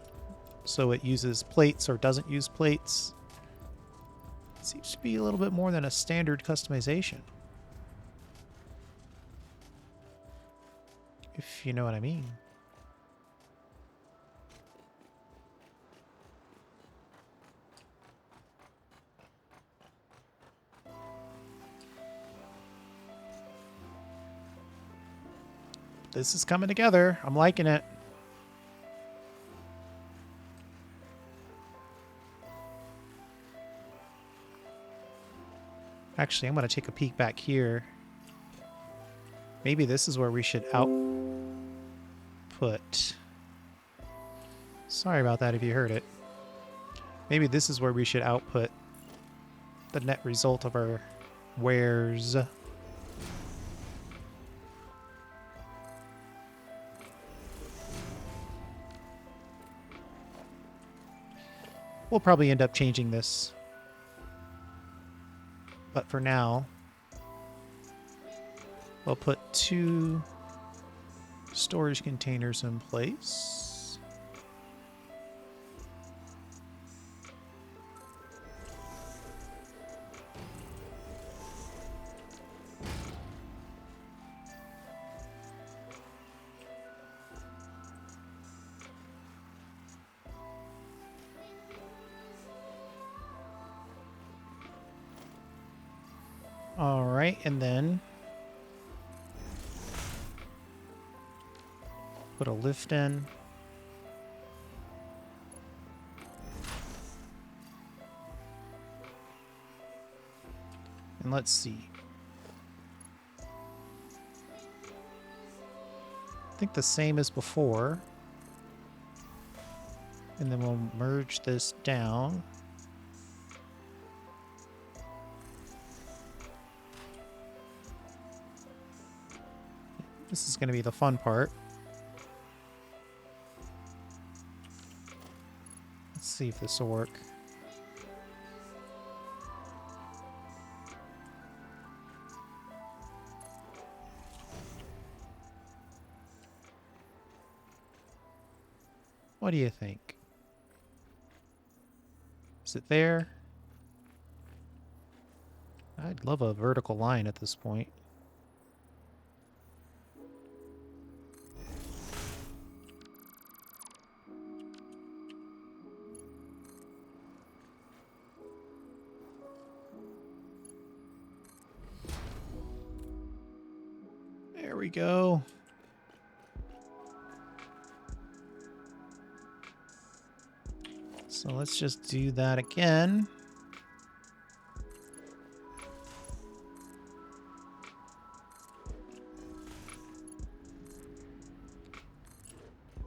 A: so it uses plates or doesn't use plates, it seems to be a little bit more than a standard customization. If you know what I mean. This is coming together. I'm liking it. Actually, I'm going to take a peek back here. Maybe this is where we should output. Sorry about that if you heard it. Maybe this is where we should output the net result of our wares. We'll probably end up changing this. But for now, we'll put 2 storage containers in place. All right, and then put a lift in. And let's see. I think the same as before. And then we'll merge this down. This is going to be the fun part. see if this will work. What do you think? Is it there? I'd love a vertical line at this point. There we go. So let's just do that again.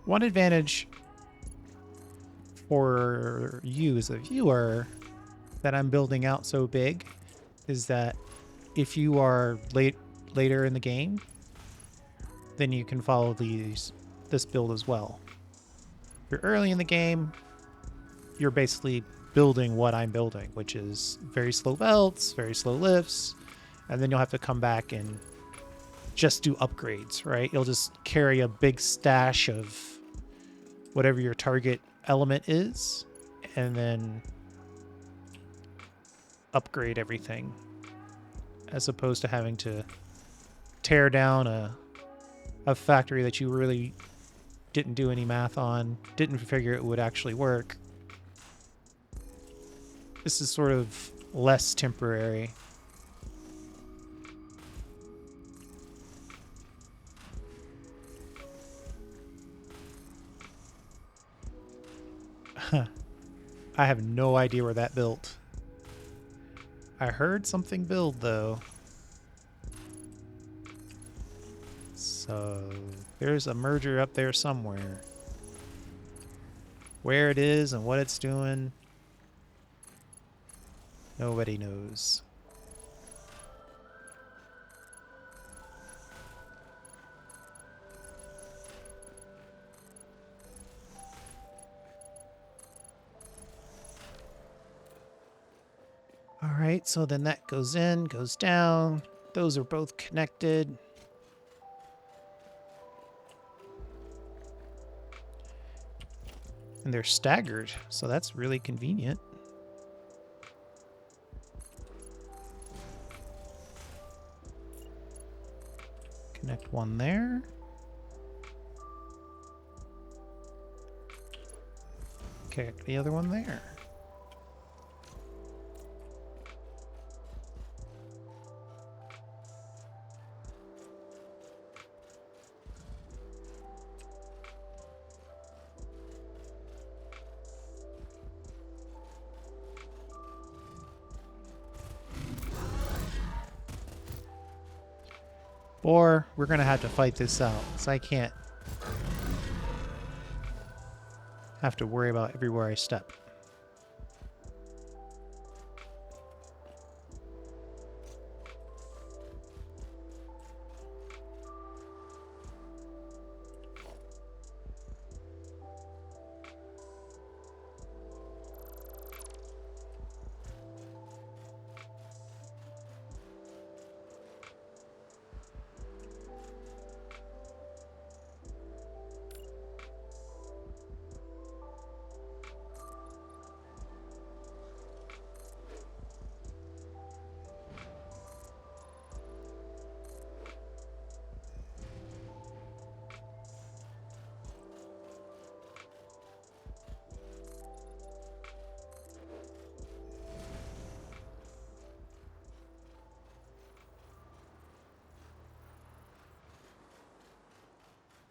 A: One advantage for you as a viewer that I'm building out so big is that if you are later in the game, then you can follow this build as well. If you're early in the game, you're basically building what I'm building, which is very slow belts, very slow lifts, and then you'll have to come back and just do upgrades, right? You'll just carry a big stash of whatever your target element is, and then upgrade everything, as opposed to having to tear down a factory that you really didn't do any math on, didn't figure it would actually work. This is sort of less temporary. I have no idea where that built. I heard something build, though. So there's a merger up there somewhere. Where it is and what it's doing, nobody knows. All right, so then that goes in, goes down. Those are both connected. And they're staggered, so that's really convenient. Connect one there. Connect the other one there. Or we're going to have to fight this out, because I can't have to worry about everywhere I step.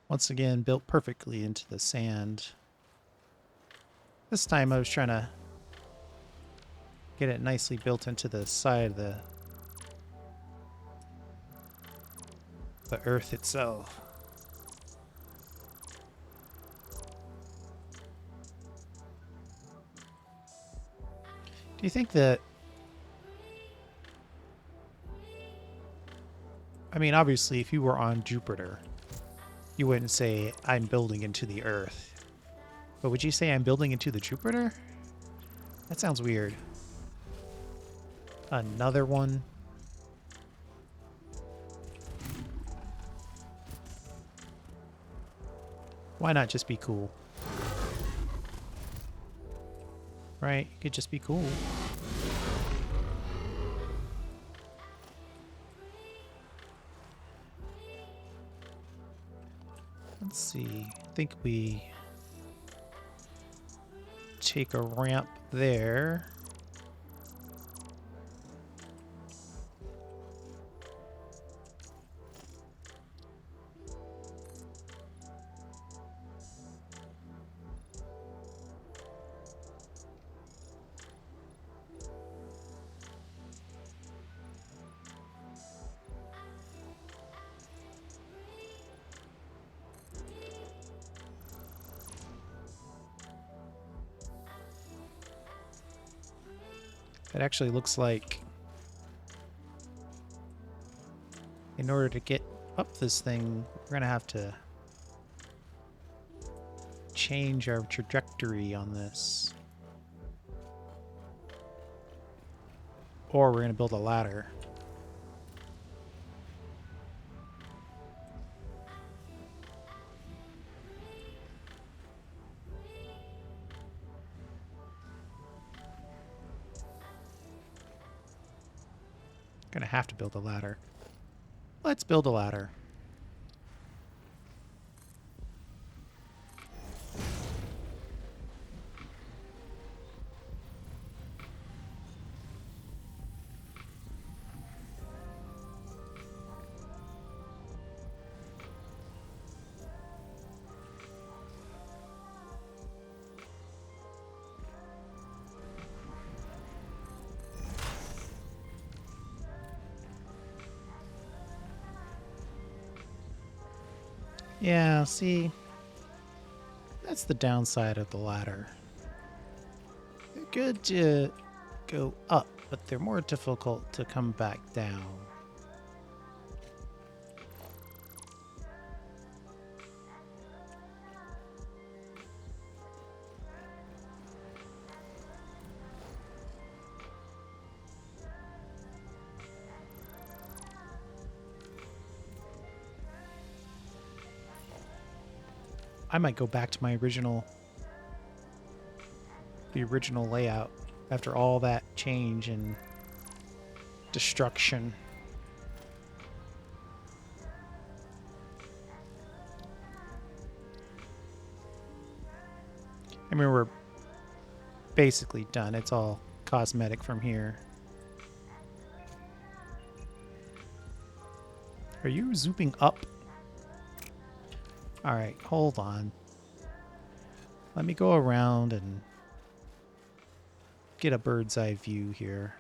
A: Once again, built perfectly into the sand. This time I was trying to get it nicely built into the side of the earth itself. Do you think that... I mean, obviously, if you were on Jupiter, you wouldn't say, I'm building into the Earth. But would you say I'm building into the Jupiter? That sounds weird. Another one. Why not just be cool? Right? You could just be cool. Let's see. I think we take a ramp there. It actually looks like in order to get up this thing, we're going to have to change our trajectory on this. Or we're going to build a ladder. Gonna have to build a ladder. Let's build a ladder. Yeah, see, that's the downside of the ladder. They're good to go up, but they're more difficult to come back down. I might go back to my the original layout after all that change and destruction. I mean, we're basically done. It's all cosmetic from here. Are you zooming up? All right, hold on. Let me go around and get a bird's eye view here.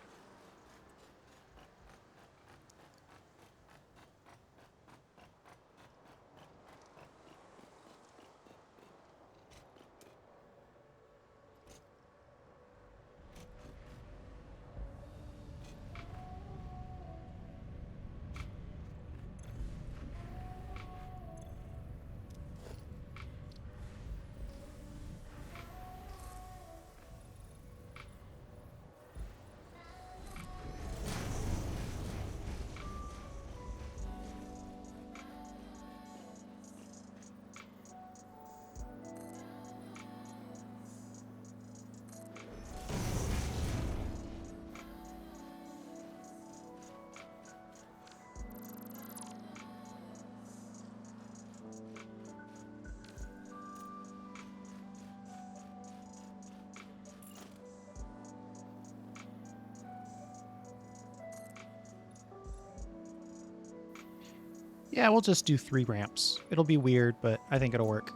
A: Yeah, we'll just do 3 ramps. It'll be weird, but I think it'll work.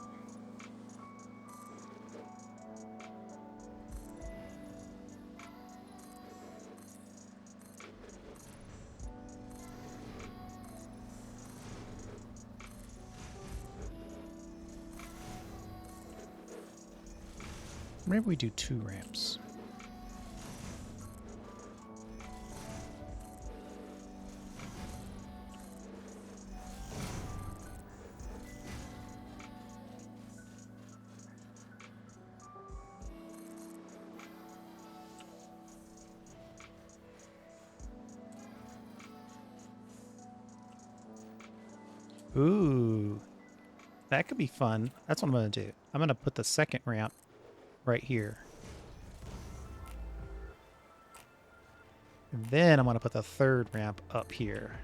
A: Maybe we do 2 ramps. Ooh, that could be fun. That's what I'm going to do. I'm going to put the second ramp right here. And then I'm going to put the third ramp up here.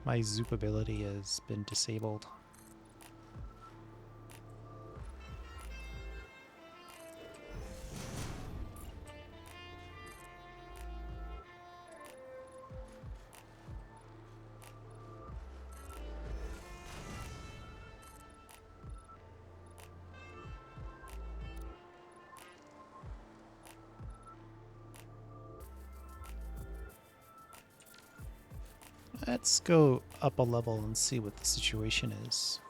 A: My zoop ability has been disabled. Let's go up a level and see what the situation is.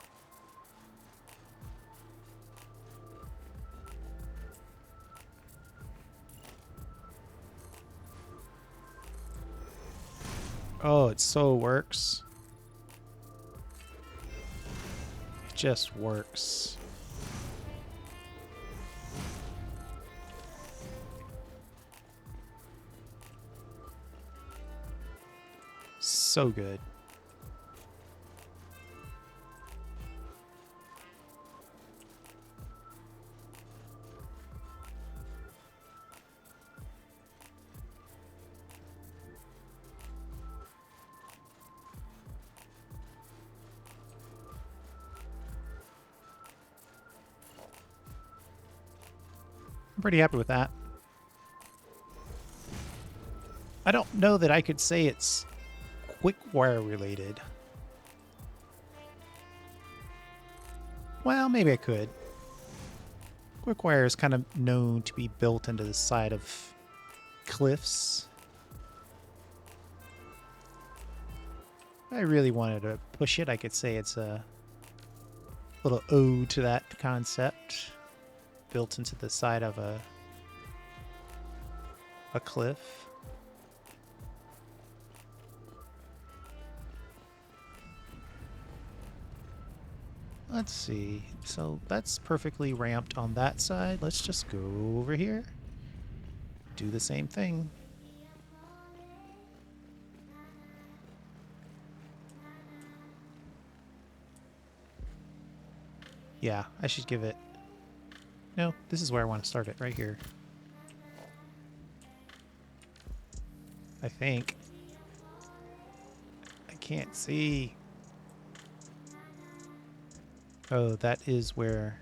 A: Oh, it so works. It just works. So good. I'm pretty happy with that. I don't know that I could say it's Quickwire related. Well, maybe I could. Quickwire is kind of known to be built into the side of cliffs. If I really wanted to push it, I could say it's a little ode to that concept, built into the side of a cliff. Let's see. So that's perfectly ramped on that side. Let's just go over here. Do the same thing. Yeah, I should give it... No, this is where I want to start it, right here. I think. I can't see. Oh, that is where...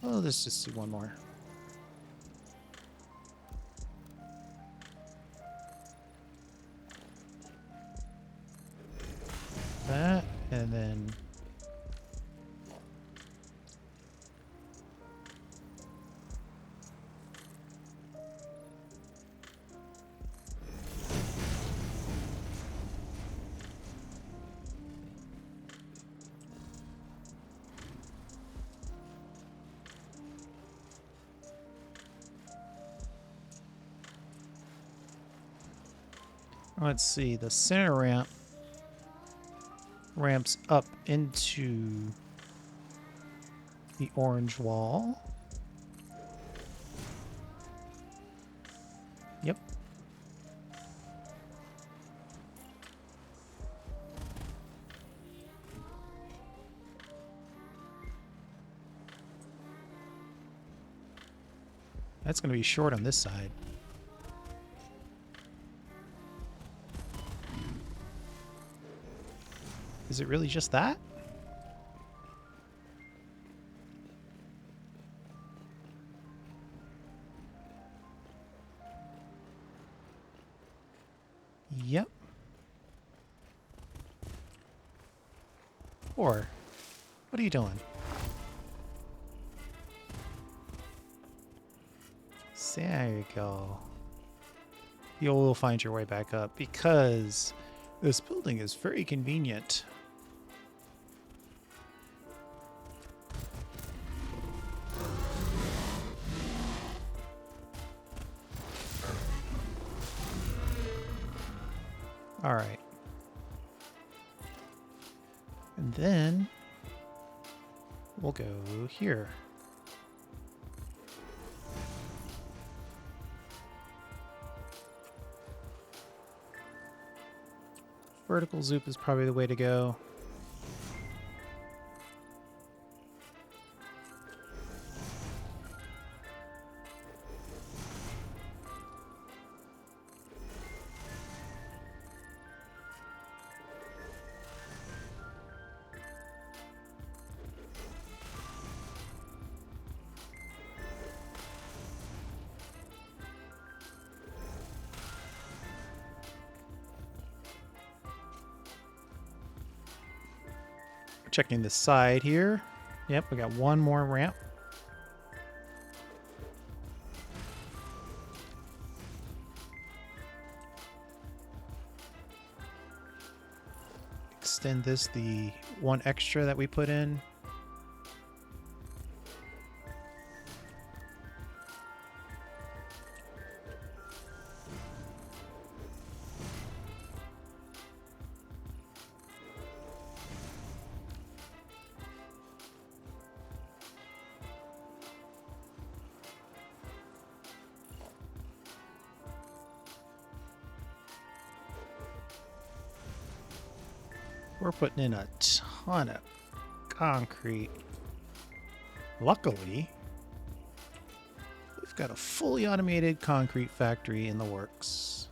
A: Oh, let's just do one more. That, and then... Let's see, the center ramp ramps up into the orange wall. Yep. That's going to be short on this side. Is it really just that? Yep. Or, what are you doing? There you go. You'll find your way back up because this building is very convenient. All right. And then we'll go here. Vertical zoop is probably the way to go. Checking the side here. Yep, we got one more ramp. Extend this the one extra that we put in. We're putting in a ton of concrete. Luckily, we've got a fully automated concrete factory in the works.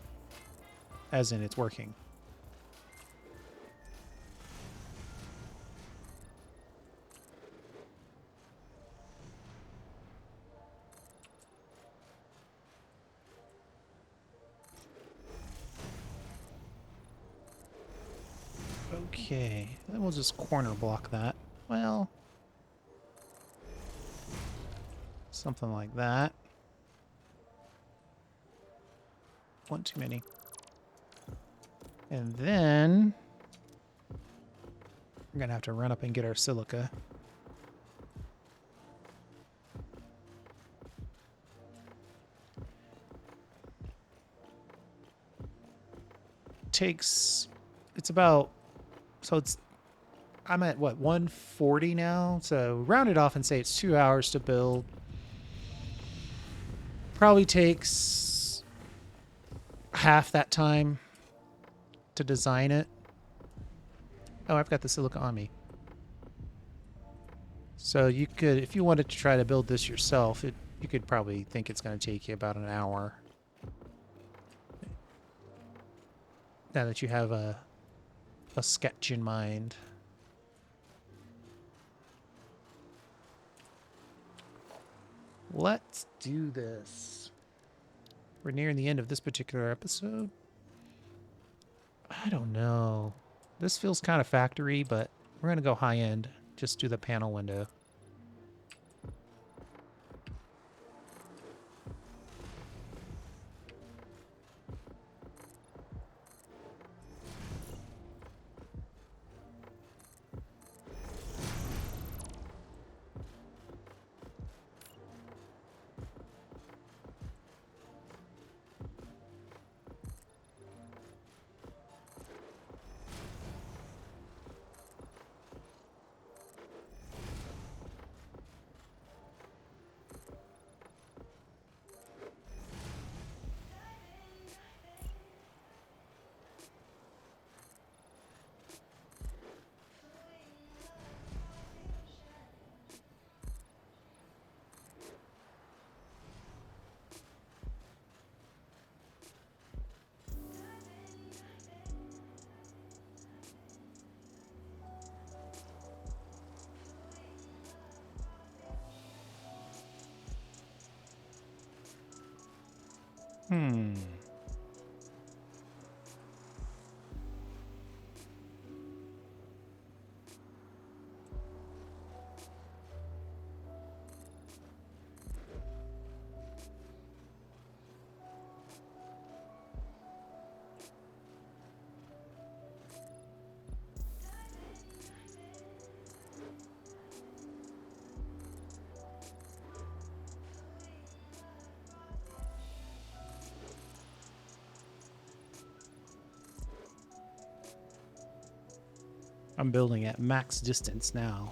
A: As in, it's working. Okay, then we'll just corner block that. Well, something like that. One too many. And then we're gonna have to run up and get our silica. It's about, so it's, I'm at what, 140 now? So round it off and say it's 2 hours to build. Probably takes half that time to design it. Oh, I've got the silica on me. So you could, if you wanted to try to build this yourself, you could probably think it's going to take you about an hour. Now that you have a sketch in mind. Let's do this. We're nearing the end of this particular episode. I don't know. This feels kind of factory, but we're going to go high end. Just do the panel window. Hmm. I'm building at max distance now.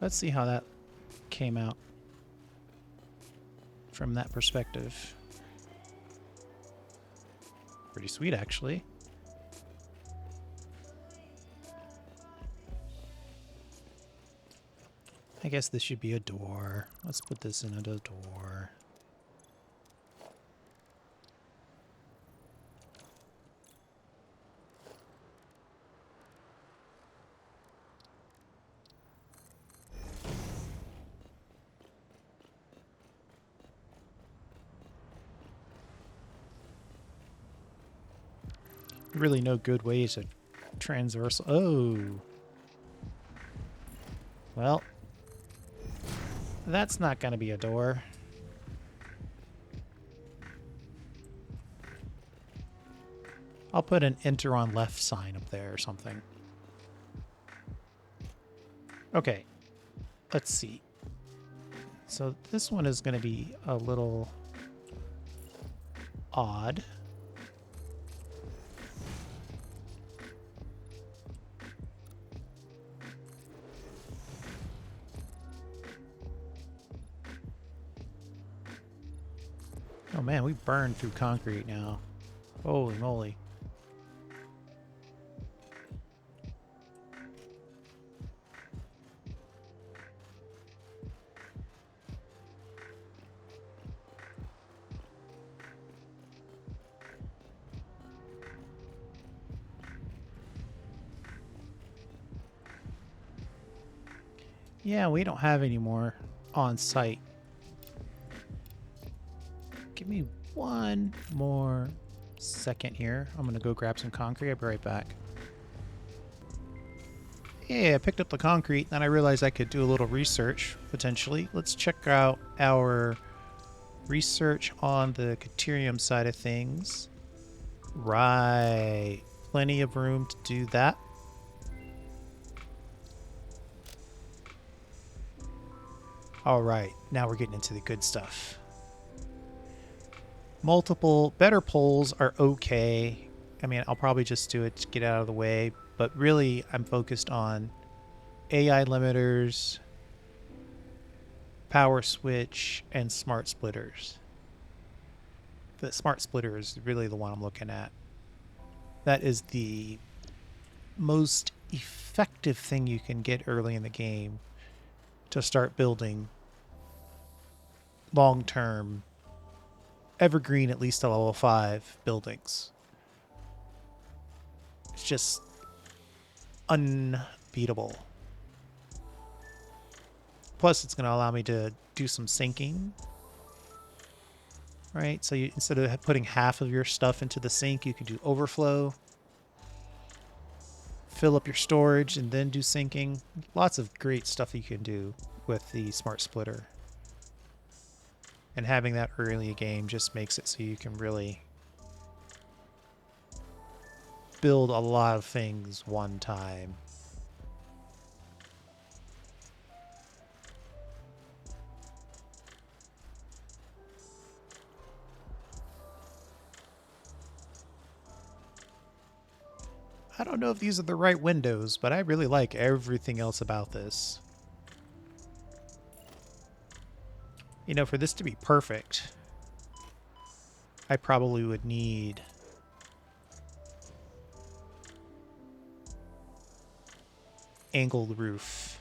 A: Let's see how that came out from that perspective. Pretty sweet, actually. I guess this should be a door. Let's put this in a door. Really no good way to transversal. Oh. Well, that's not going to be a door. I'll put an enter on left sign up there or something. Okay. Let's see. So this one is going to be a little odd. Oh man, we burned through concrete now. Holy moly. Yeah, we don't have any more on site. Give me one more second here. I'm going to go grab some concrete. I'll be right back. Yeah, I picked up the concrete, and I realized I could do a little research, potentially. Let's check out our research on the caterium side of things. Right. Plenty of room to do that. All right, now we're getting into the good stuff. Multiple better poles are okay. I mean, I'll probably just do it to get out of the way, but really I'm focused on AI limiters, power switch, and smart splitters. The smart splitter is really the one I'm looking at. That is the most effective thing you can get early in the game to start building long-term evergreen, at least to level 5 buildings. It's just unbeatable. Plus, it's going to allow me to do some sinking. Right? So you, instead of putting half of your stuff into the sink, you can do overflow. Fill up your storage and then do sinking. Lots of great stuff you can do with the smart splitter. And having that early in the game just makes it so you can really build a lot of things one time. I don't know if these are the right windows, but I really like everything else about this. You know, for this to be perfect, I probably would need angled roof.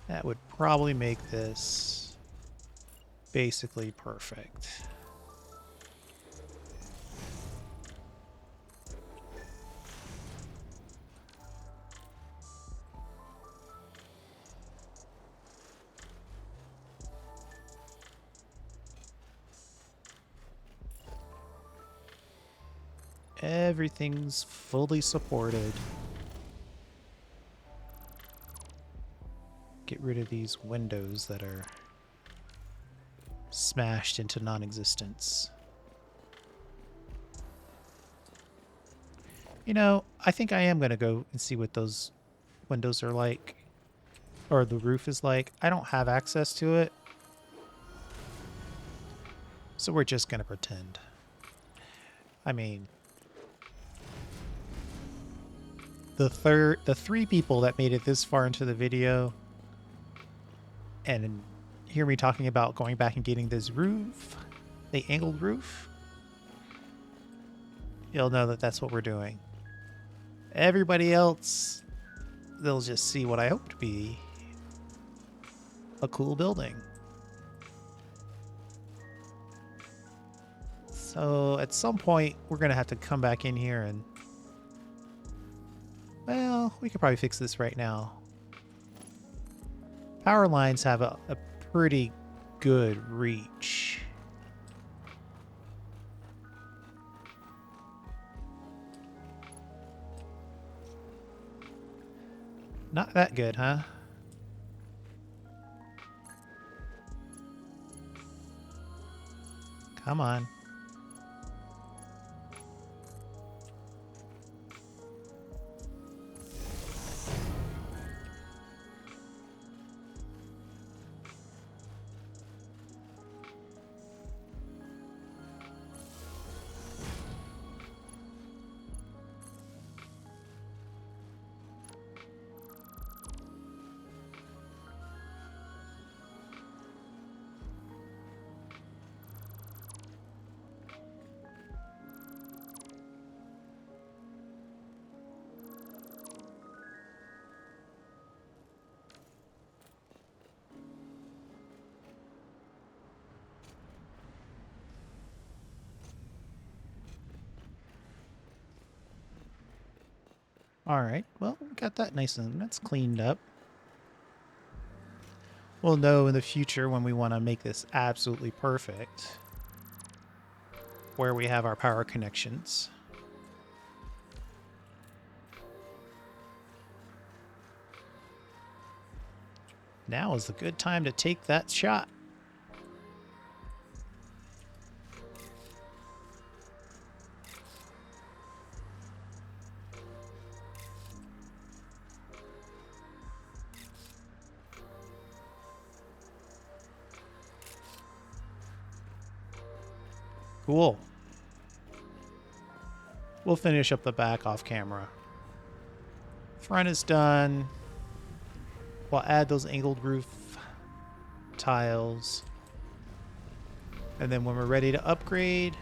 A: That would probably make this basically perfect. Everything's fully supported. Get rid of these windows that are smashed into non-existence. You know, I think I am going to go and see what those windows are like. Or the roof is like. I don't have access to it. So we're just going to pretend. I mean, the three people that made it this far into the video and hear me talking about going back and getting this roof, the angled roof, you'll know that that's what we're doing. Everybody else, they'll just see what I hope to be a cool building. So at some point, we're going to have to come back in here and, well, we could probably fix this right now. Power lines have a pretty good reach. Not that good, huh? Come on. All right, well, we got that nice and that's cleaned up. We'll know in the future when we want to make this absolutely perfect where we have our power connections. Now is the good time to take that shot. Cool. We'll finish up the back off camera. Front is done. We'll add those angled roof tiles. And then when we're ready to upgrade,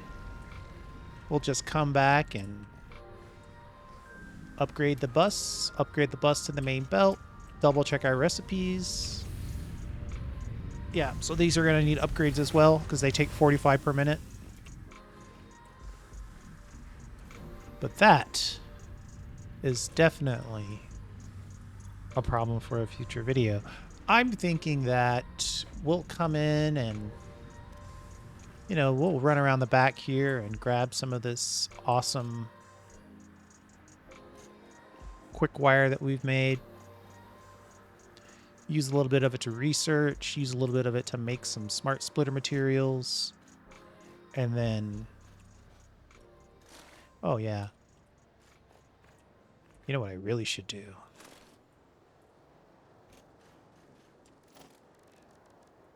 A: we'll just come back and upgrade the bus to the main belt, double check our recipes. Yeah, so these are going to need upgrades as well because they take 45 per minute. But that is definitely a problem for a future video. I'm thinking that we'll come in and, you know, we'll run around the back here and grab some of this awesome Quickwire that we've made. Use a little bit of it to research, use a little bit of it to make some smart splitter materials. And then, oh yeah, you know what I really should do?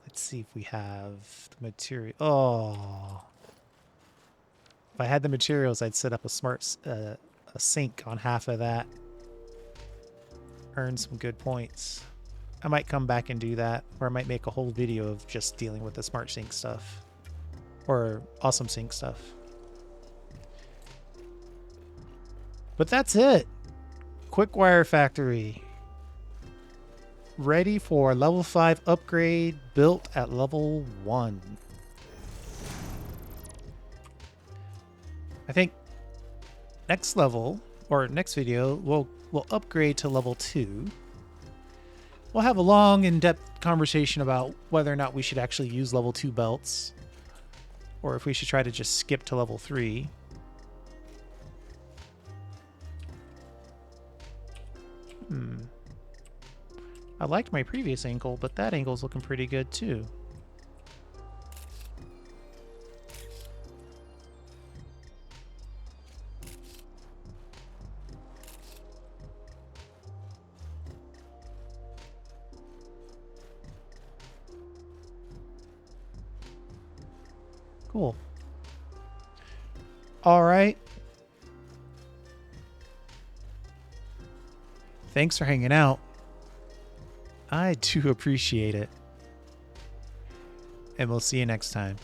A: Let's see if we have the material. Oh, if I had the materials, I'd set up a sink on half of that. Earn some good points. I might come back and do that, or I might make a whole video of just dealing with the smart sink stuff or awesome sink stuff. But that's it. Quickwire Factory. Ready for level 5 upgrade, built at level 1. I think next level, or next video, we'll upgrade to level 2. We'll have a long, in-depth conversation about whether or not we should actually use level 2 belts, or if we should try to just skip to level 3. I liked my previous angle, but that angle's looking pretty good too. Cool. All right. Thanks for hanging out. I do appreciate it. And we'll see you next time.